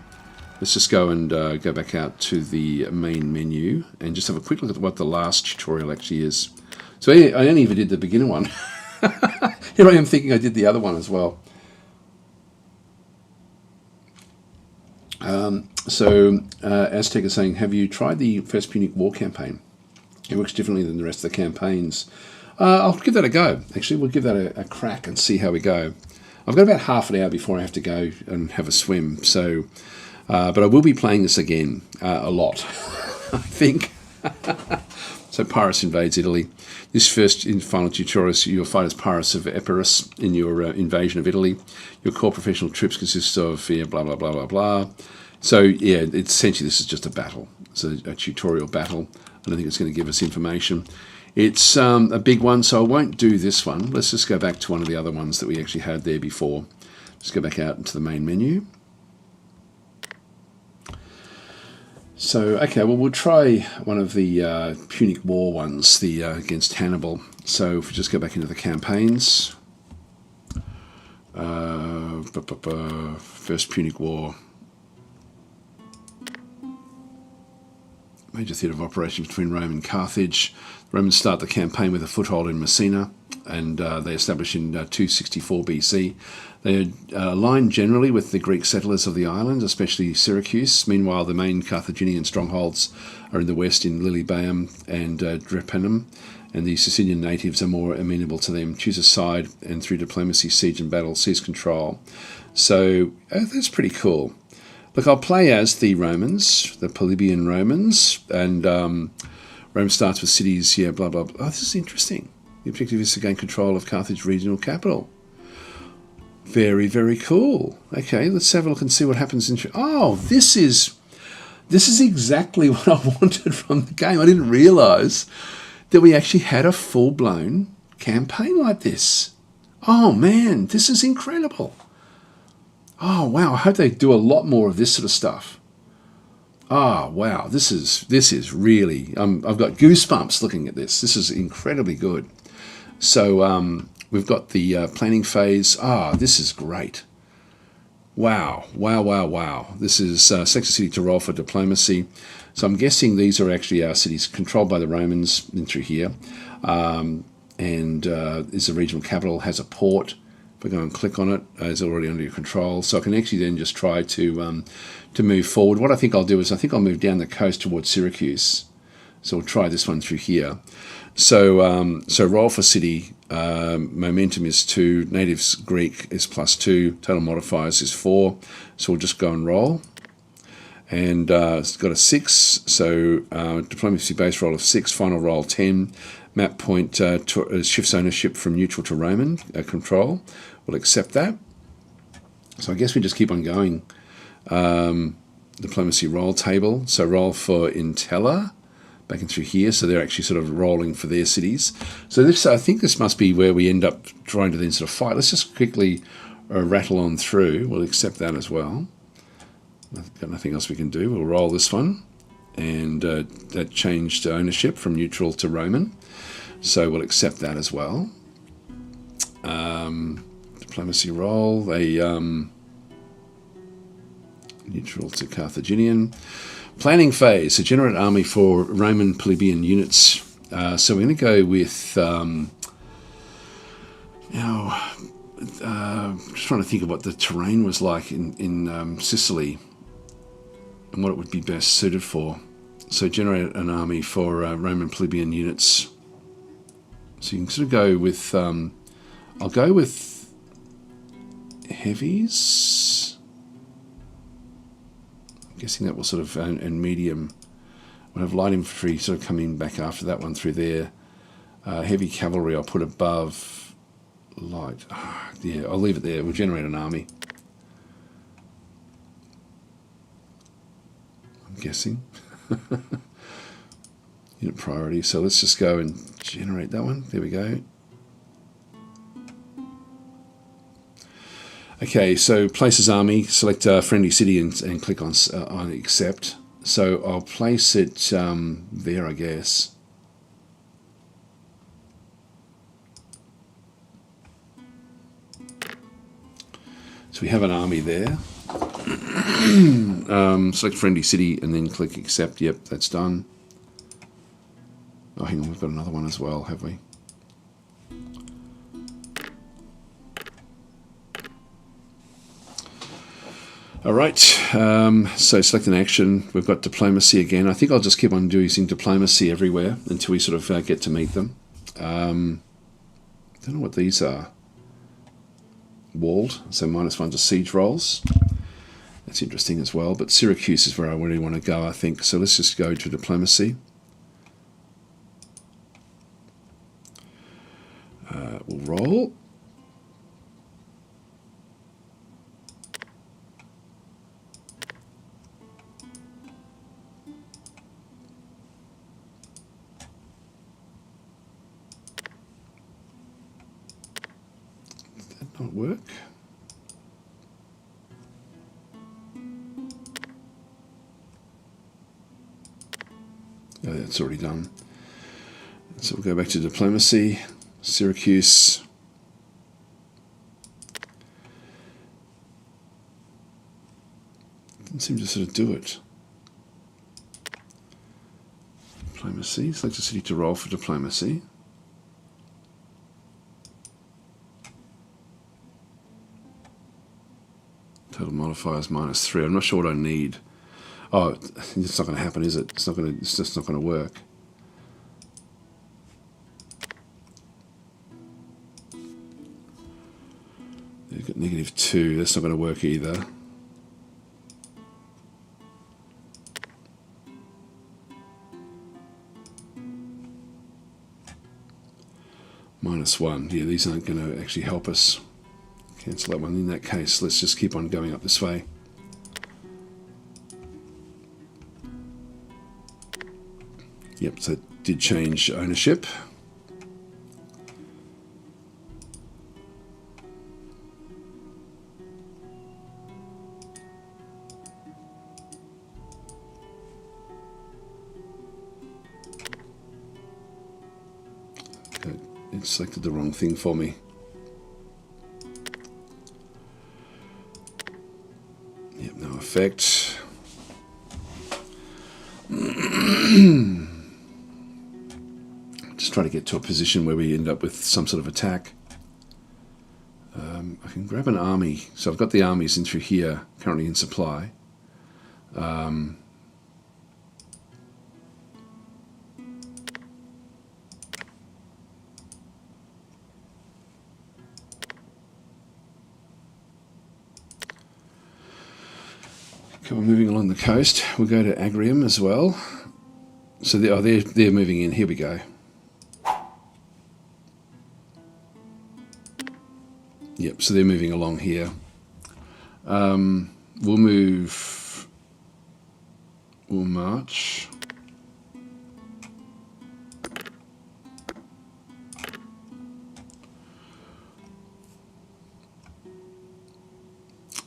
Let's just go and go back out to the main menu and just have a quick look at what the last tutorial actually is. So I only even did the beginner one. Here I am thinking I did the other one as well. Aztec is saying, have you tried the first Punic War campaign? It works differently than the rest of the campaigns. I'll give that a go. Actually, we'll give that a crack and see how we go. I've got about half an hour before I have to go and have a swim. So, but I will be playing this again a lot, I think. So Pyrrhus invades Italy. This first and final tutorial, you'll fight as Pyrrhus of Epirus in your invasion of Italy. Your core professional troops consist of blah, blah, blah, blah, blah. So, yeah, essentially this is just a battle. It's a tutorial battle. I don't think it's going to give us information. It's a big one, so I won't do this one. Let's just go back to one of the other ones that we actually had there before. Just go back out into the main menu. So, okay, well, we'll try one of the Punic War ones, the against Hannibal. So if we just go back into the campaigns. First Punic War. Major theatre of operations between Rome and Carthage. The Romans start the campaign with a foothold in Messina, and they establish in 264 BC. They align generally with the Greek settlers of the island, especially Syracuse. Meanwhile, the main Carthaginian strongholds are in the west in Lilybaeum and Drepanum, and the Sicilian natives are more amenable to them. Choose a side, and through diplomacy, siege and battle, seize control. So that's pretty cool. Look, I'll play as the Romans, the Polybian Romans, and Rome starts with cities, blah, blah, blah. Oh, this is interesting. The objective is to gain control of Carthage regional capital. Very, very cool. Okay, let's have a look and see what happens. This is exactly what I wanted from the game. I didn't realise that we actually had a full-blown campaign like this. Oh, man, this is incredible. Oh, wow, I hope they do a lot more of this sort of stuff. Oh, wow, this is really... I've got goosebumps looking at this. This is incredibly good. So we've got the planning phase. This is great. Wow, wow, wow, wow. This is Sector City to roll for diplomacy. So I'm guessing these are actually our cities controlled by the Romans in through here. Is the regional capital, has a port. If I go and click on it, it's already under your control. So I can actually then just try to move forward. What I think I'll do is I'll move down the coast towards Syracuse. So we'll try this one through here. So roll for city. Momentum is 2. Natives Greek is +2. Total modifiers is 4. So we'll just go and roll. And it's got a 6. So diplomacy base roll of 6. Final roll 10. Map point shifts ownership from neutral to Roman control. We'll accept that. So I guess we just keep on going. Diplomacy roll table. So roll for Intella. Back in through here. So they're actually sort of rolling for their cities. So I think this must be where we end up trying to then sort of fight. Let's just quickly rattle on through. We'll accept that as well. Got nothing else we can do. We'll roll this one. And that changed ownership from neutral to Roman. So we'll accept that as well. Diplomacy roll, neutral to Carthaginian. Planning phase, so generate army for Roman plebeian units. So we're going to go with, just trying to think of what the terrain was like in Sicily and what it would be best suited for. So generate an army for Roman plebeian units. So you can sort of go with, I'll go with heavies. I'm guessing that will sort of, and medium We'll have light infantry sort of coming back after that one through there. Heavy cavalry I'll put above light. Yeah, I'll leave it there. We'll generate an army. I'm guessing. Unit priority. So let's just go and generate that one. There we go. Okay, so place as army, select friendly city and click on accept. So I'll place it there, I guess. So we have an army there. Select friendly city and then click accept. Yep, that's done. Oh, hang on, we've got another one as well, have we? All right, so select an action. We've got diplomacy again. I think I'll just keep on using diplomacy everywhere until we sort of get to meet them. Don't know what these are. Walled, so -1 to siege rolls. That's interesting as well, but Syracuse is where I really want to go, I think. So let's just go to diplomacy. We'll roll. Did that not work? Oh, that's already done. So we'll go back to diplomacy. Syracuse. Didn't seem to sort of do it. Diplomacy. Select a city to roll for diplomacy. Total modifiers -3. I'm not sure what I need. Oh, it's not going to happen, is it? It's not going to. It's just not going to work. You've got -2. That's not going to work either. -1. Yeah, these aren't going to actually help us. Cancel that one. In that case, let's just keep on going up this way. Yep, so it did change ownership. Good. It selected the wrong thing for me. Yep, no effect. Just try to get to a position where we end up with some sort of attack. I can grab an army. So I've got the armies in through here, currently in supply. Okay, we're moving along the coast. We'll go to Agrium as well. So they're moving in. Here we go. Yep, so they're moving along here. We'll march.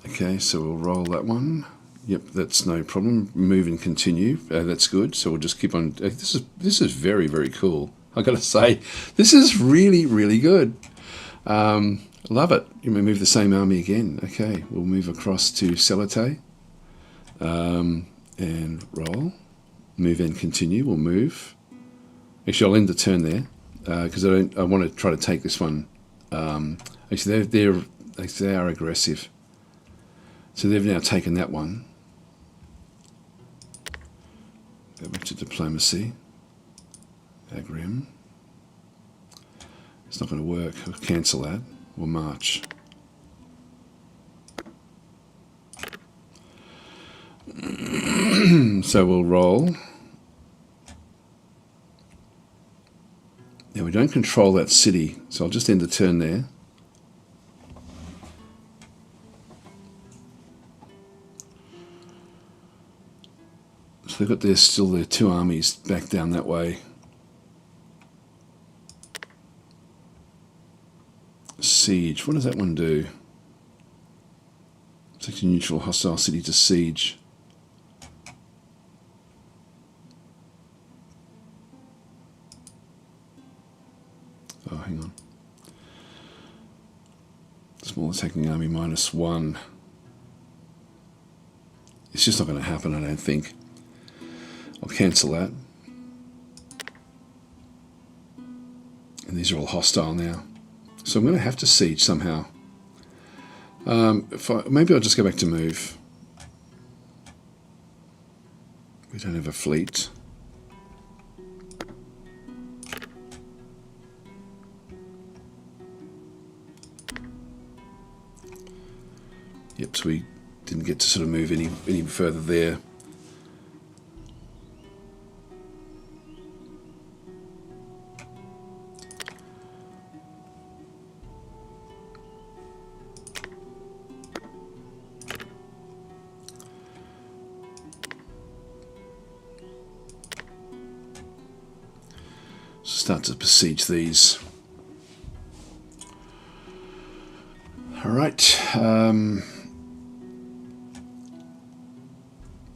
Okay, so we'll roll that one. Yep, that's no problem. Move and continue. That's good. So we'll just keep on. This is very, very cool. I got to say, this is really, really good. Love it. You may move the same army again. Okay, we'll move across to Celite and roll. Move and continue. We'll move. Actually, I'll end the turn there because I want to try to take this one. Actually, they are aggressive. So they've now taken that one. Go back to diplomacy. Agrium. It's not going to work. I'll cancel that. We'll march. So we'll roll. don't control that city, so I'll just end the turn there. So they've got still their 2 armies back down that way. Siege, what does that one do? It's actually neutral hostile city to siege. Oh, hang on. Small attacking army -1. It's just not going to happen, I don't think. I'll cancel that. And these are all hostile now. So I'm going to have to siege somehow. Maybe I'll just go back to move. We don't have a fleet. Yep, so we didn't get to sort of move any further there. Start to besiege these. All right.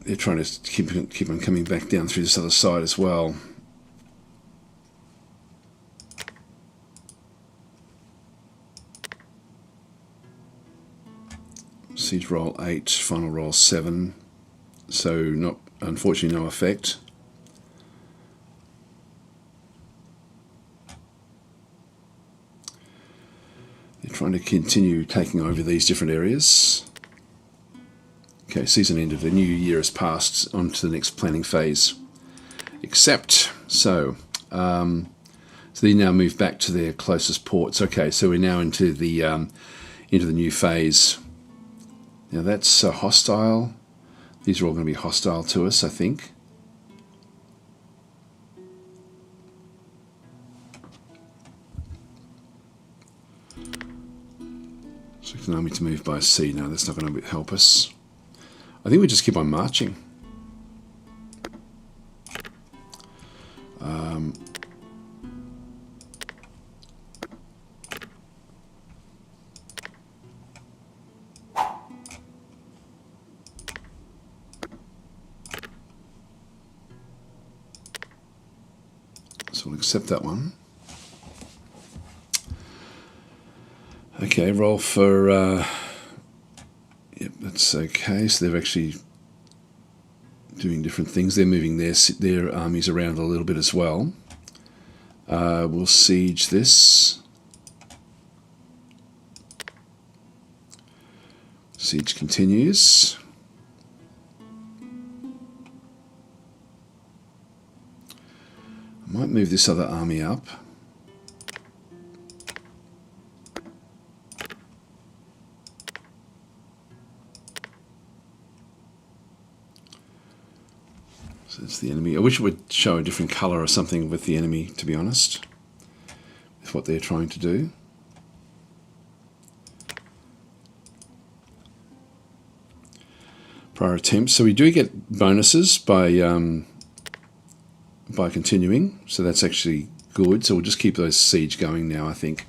They're trying to keep on coming back down through this other side as well. Siege roll 8, final roll 7. So unfortunately no effect. Trying to continue taking over these different areas. Okay, season ended. The new year has passed on to the next planning phase. So they now move back to their closest ports. Okay, so we're now into the new phase. Now that's hostile. These are all going to be hostile to us, I think. So it's an army to move by sea now. That's not going to help us. I think we just keep on marching. So we'll accept that one. Okay, roll for, yep, that's okay. So they're actually doing different things. They're moving their armies around a little bit as well. We'll siege this. Siege continues. I might move this other army up. So that's the enemy. I wish it would show a different colour or something with the enemy, to be honest, with what they're trying to do. Prior attempts. So we do get bonuses by continuing, so that's actually good. So we'll just keep those siege going now, I think.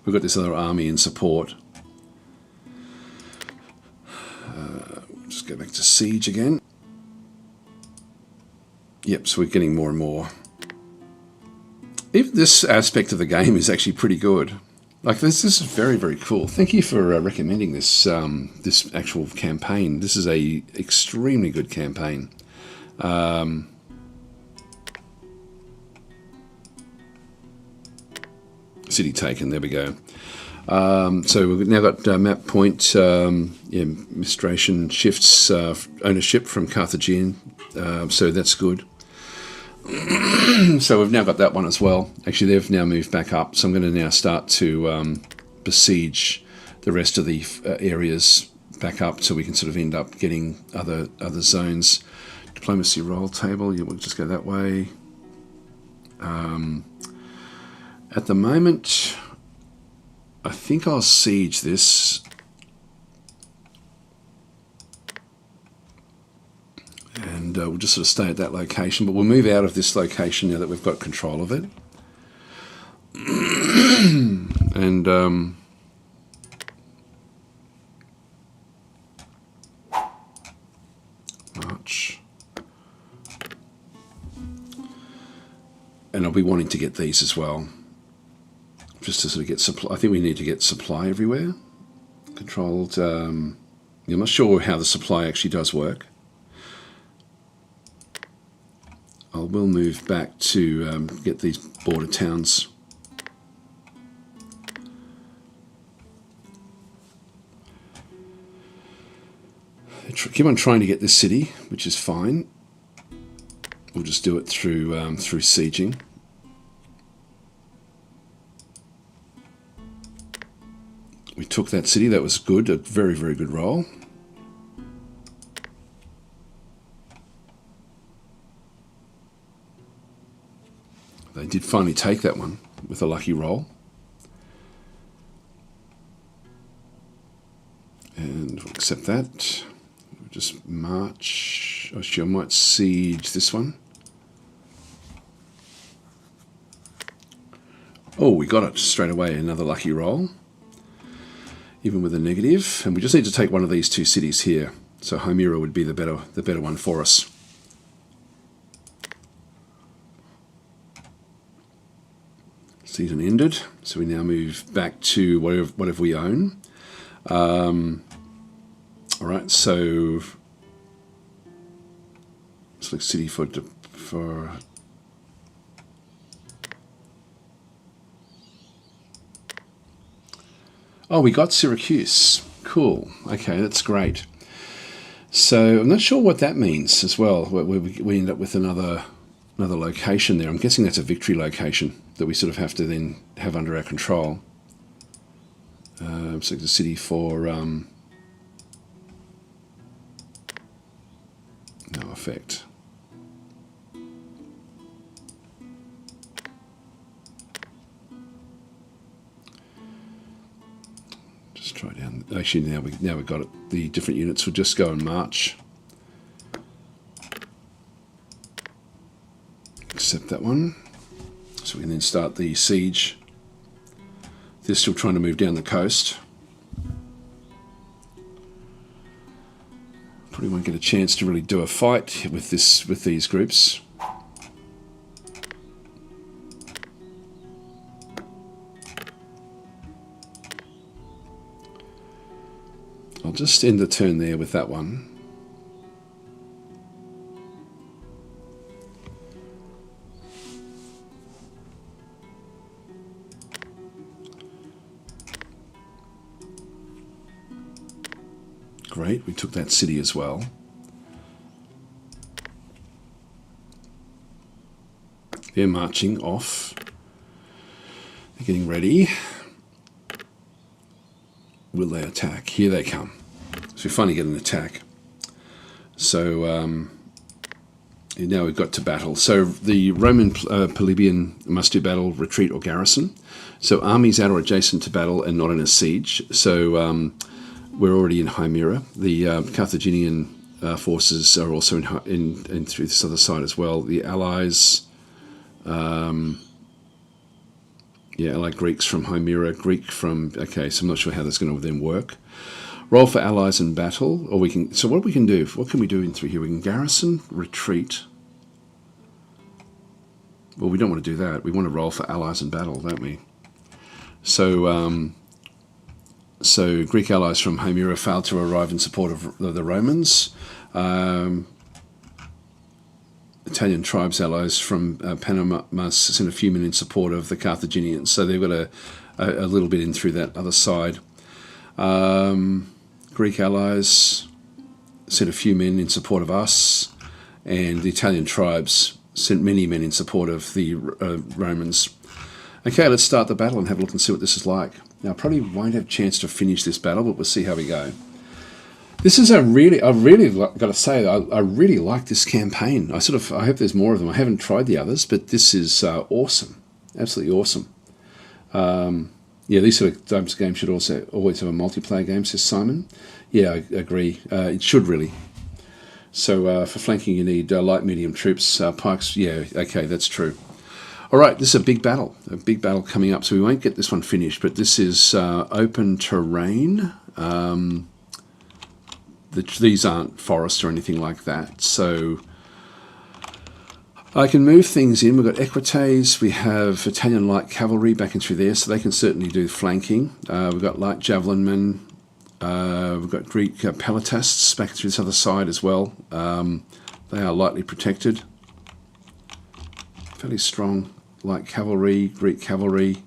We've got this other army in support. We'll just go back to siege again. Yep, so we're getting more and more. Even this aspect of the game is actually pretty good. Like this is very, very cool. Thank you for recommending this this actual campaign. This is a extremely good campaign. City taken. There we go. So we've now got map point. Administration shifts ownership from Carthagene. So that's good. So we've now got that one as well. Actually, they've now moved back up. So I'm going to now start to besiege the rest of the areas back up, so we can sort of end up getting other zones. Diplomacy roll table. Yeah, we'll just go that way. At the moment, I think I'll siege this. And we'll just sort of stay at that location, but we'll move out of this location now that we've got control of it. And March. And I'll be wanting to get these as well, just to sort of get supply. I think we need to get supply everywhere. Controlled. I'm not sure how the supply actually does work. I will move back to get these border towns. Keep on trying to get this city, which is fine. We'll just do it through through sieging. We took that city. That was good. A very, very good roll. They did finally take that one with a lucky roll. And we'll accept that. We'll just march. Actually, I might siege this one. Oh, we got it straight away. Another lucky roll. Even with a negative. And we just need to take one of these two cities here. So Hymera would be the better one for us. Season ended, so we now move back to whatever we own. All right, so select city for. Oh, we got Syracuse. Cool. Okay, that's great. So I'm not sure what that means as well. We end up with another location there. I'm guessing that's a victory location that we sort of have to then have under our control. So the city for no effect. Just try down. Actually, now we've got it. The different units will just go and march. Accept that one. So we can then start the siege. They're still trying to move down the coast. Probably won't get a chance to really do a fight with these groups. I'll just end the turn there with that one. Great, we took that city as well. They're marching off. They're getting ready. Will they attack? Here they come. So we finally get an attack. So now we've got to battle. So the Roman plebeian must do battle, retreat, or garrison. So armies at or adjacent to battle and not in a siege. So we're already in Hymera. The Carthaginian forces are also in through this other side as well. The allies, allied Greeks from Hymera, Greek from. Okay, so I'm not sure how that's going to then work. Roll for allies in battle, or we can. So what we can do? What can we do in through here? We can garrison, retreat. Well, we don't want to do that. We want to roll for allies in battle, don't we? So. So Greek allies from Hymera failed to arrive in support of the Romans. Italian tribes allies from Panama sent a few men in support of the Carthaginians. So they've got a little bit in through that other side. Greek allies sent a few men in support of us, and the Italian tribes sent many men in support of the Romans. Okay, let's start the battle and have a look and see what this is like. Now, I probably won't have a chance to finish this battle, but we'll see how we go. This is I've really got to say, I really like this campaign. I hope there's more of them. I haven't tried the others, but this is awesome. Absolutely awesome. Yeah, these sort of types of games should also always have a multiplayer game, says Simon. Yeah, I agree. It should really. So for flanking, you need light, medium troops, pikes. Yeah, okay, that's true. All right, this is a big battle coming up. So we won't get this one finished, but this is open terrain. These aren't forests or anything like that. So I can move things in. We've got Equites, we have Italian light cavalry back in through there, so they can certainly do flanking. We've got light javelin men. We've got Greek pelotaists back through this other side as well. They are lightly protected. Fairly strong light cavalry, Greek cavalry.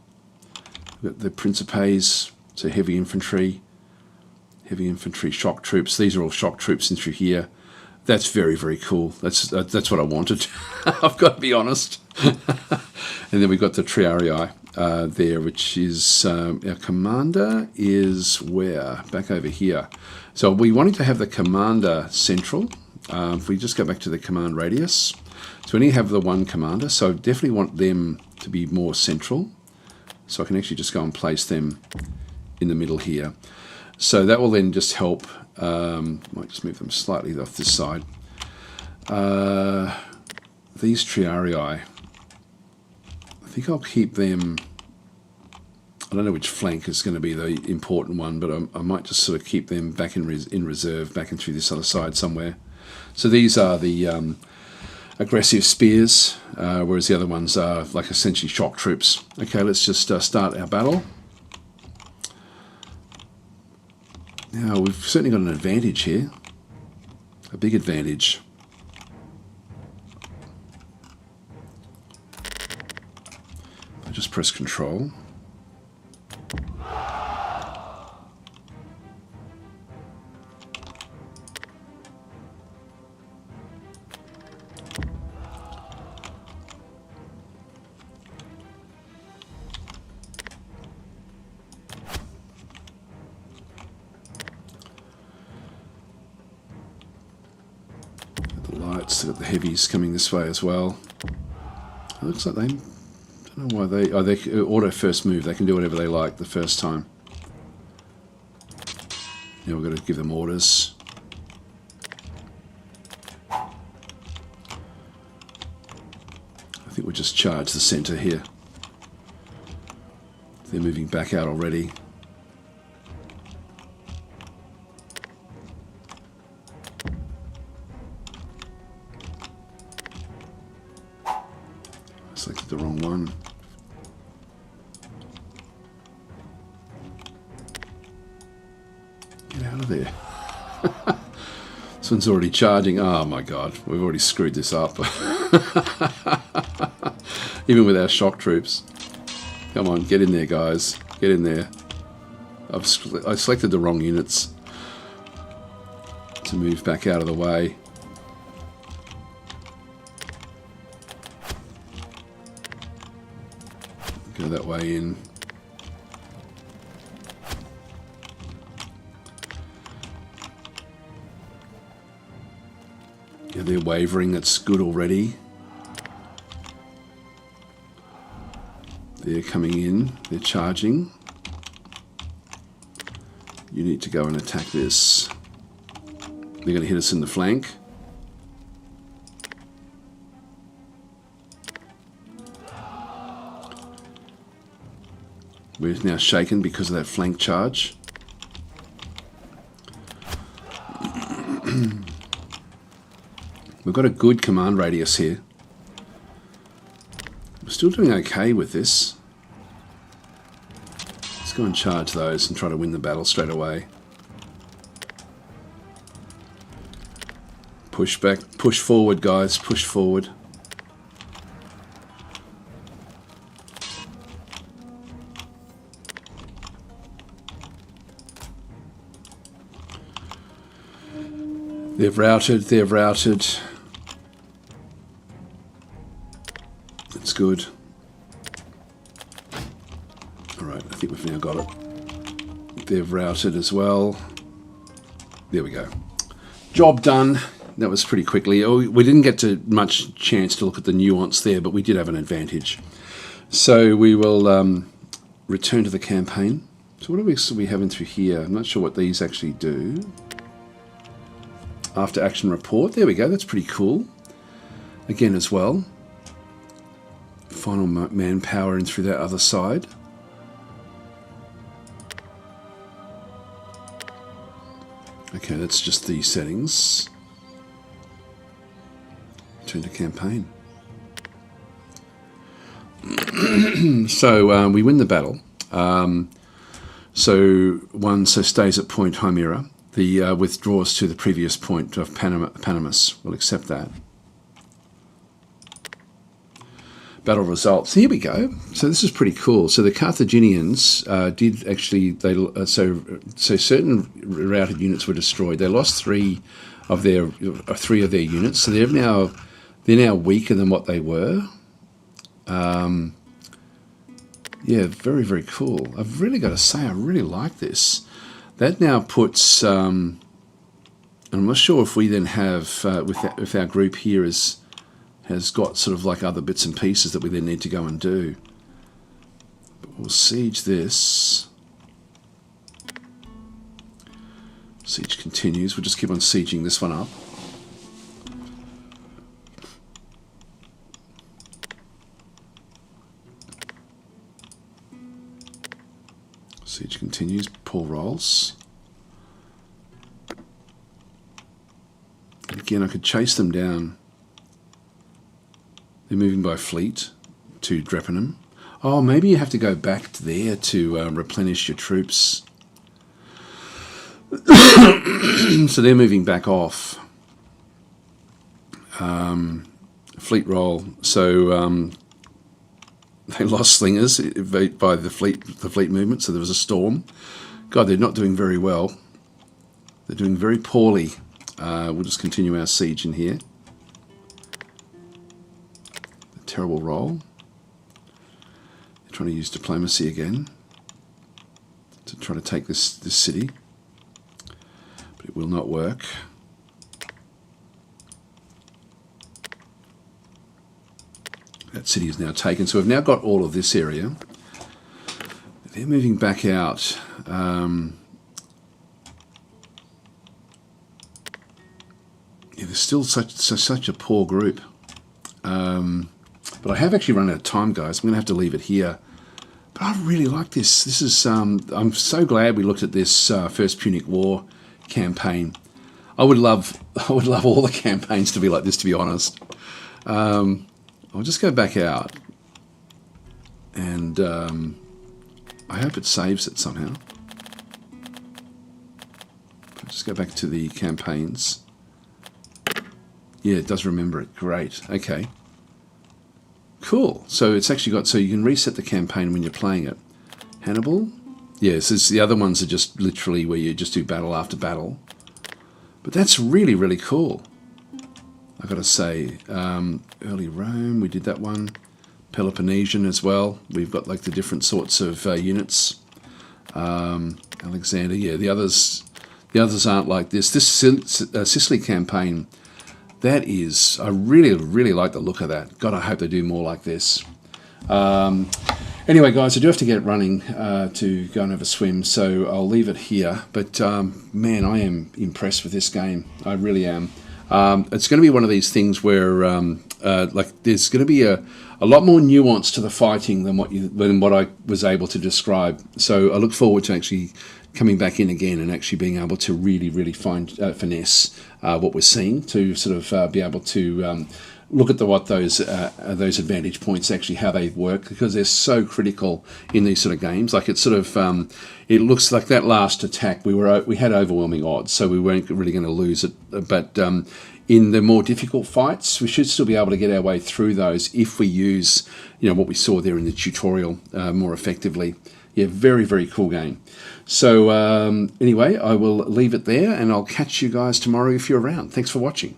We've got the Principes, so heavy infantry, shock troops. These are all shock troops in through here. That's very, very cool. That's what I wanted. I've got to be honest. And then we've got the Triarii there, which is our commander is where? Back over here. So we wanted to have the commander central. If we just go back to the command radius. So we only have the one commander, so I definitely want them to be more central. So I can actually just go and place them in the middle here. So that will then just help. Might just move them slightly off this side. These Triarii, I think I'll keep them. I don't know which flank is going to be the important one, but I might just sort of keep them back in reserve, back in through this other side somewhere. So these are the aggressive spears, whereas the other ones are like essentially shock troops. Okay, let's just start our battle. Now, we've certainly got an advantage here, a big advantage. I just press Control. Got the heavies coming this way as well. It looks like they, I don't know why they auto first move. They can do whatever they like the first time. Now we've got to give them orders. I think we'll just charge the center here. They're moving back out already. Selected the wrong one. Get out of there. This one's already charging. Oh my god, we've already screwed this up. Even with our shock troops. Come on, get in there, guys. Get in there. I selected the wrong units to move back out of the way. Go that way in. Yeah, they're wavering. That's good already. They're coming in. They're charging. You need to go and attack this. They're going to hit us in the flank. We're now shaken because of that flank charge. We've got a good command radius here. We're still doing okay with this. Let's go and charge those and try to win the battle straight away. Push back, push forward, guys, push forward. They've routed, they've routed. That's good. Alright, I think we've now got it. They've routed as well. There we go. Job done. That was pretty quickly. We didn't get to much chance to look at the nuance there, but we did have an advantage. So we will return to the campaign. So what do we have into here? I'm not sure what these actually do. After action report. There we go. That's pretty cool. Again as well. Final manpower in through that other side. Okay, that's just the settings. Return to campaign. So we win the battle. So stays at point Chimera. The withdraws to the previous point of Panamus. We'll accept that. Battle results. Here we go. So this is pretty cool. So the Carthaginians did actually. So certain routed units were destroyed. They lost three of their units. So they're now weaker than what they were. Yeah, very, very cool. I've really got to say, I really like this. That now puts, I'm not sure if we then have, if our group here has got sort of like other bits and pieces that we then need to go and do. But we'll siege this. Siege continues. We'll just keep on sieging this one up. Siege continues. Paul rolls. And again, I could chase them down. They're moving by fleet to Drepanum. Oh, maybe you have to go back there to replenish your troops. So they're moving back off. Fleet roll. So they lost slingers by the fleet movement, so there was a storm. God, they're not doing very well. They're doing very poorly. We'll just continue our siege in here. A terrible roll. They're trying to use diplomacy again to try to take this city, but it will not work. That city is now taken, so we've now got all of this area. They're moving back out. Yeah, there's still such a poor group. But I have actually run out of time, guys. I'm going to have to leave it here. But I really like this. This is. I'm so glad we looked at this first Punic War campaign. I would love all the campaigns to be like this, to be honest. I'll just go back out, and I hope it saves it somehow. I'll just go back to the campaigns. Yeah, it does remember it. Great. Okay. Cool. So it's actually got, so you can reset the campaign when you're playing it. Hannibal. Yes, the other ones are just literally where you just do battle after battle. But that's really, really cool. I got to say, early Rome, we did that one. Peloponnesian as well. We've got like the different sorts of units. Alexander, yeah. The others aren't like this. This Sicily campaign, that is, I really, really like the look of that. God, I hope they do more like this. Anyway, guys, I do have to get running to go and have a swim, so I'll leave it here. But man, I am impressed with this game. I really am. It's going to be one of these things where, like, there's going to be a lot more nuance to the fighting than what I was able to describe. So I look forward to actually coming back in again and actually being able to really, really finesse what we're seeing, to sort of be able to look at what those advantage points actually, how they work, because they're so critical in these sort of games. Like, it's sort of it looks like that last attack we had overwhelming odds, so we weren't really going to lose it. But in the more difficult fights, we should still be able to get our way through those if we use, what we saw there in the tutorial more effectively. Yeah, very, very cool game. So anyway, I will leave it there, and I'll catch you guys tomorrow if you're around. Thanks for watching.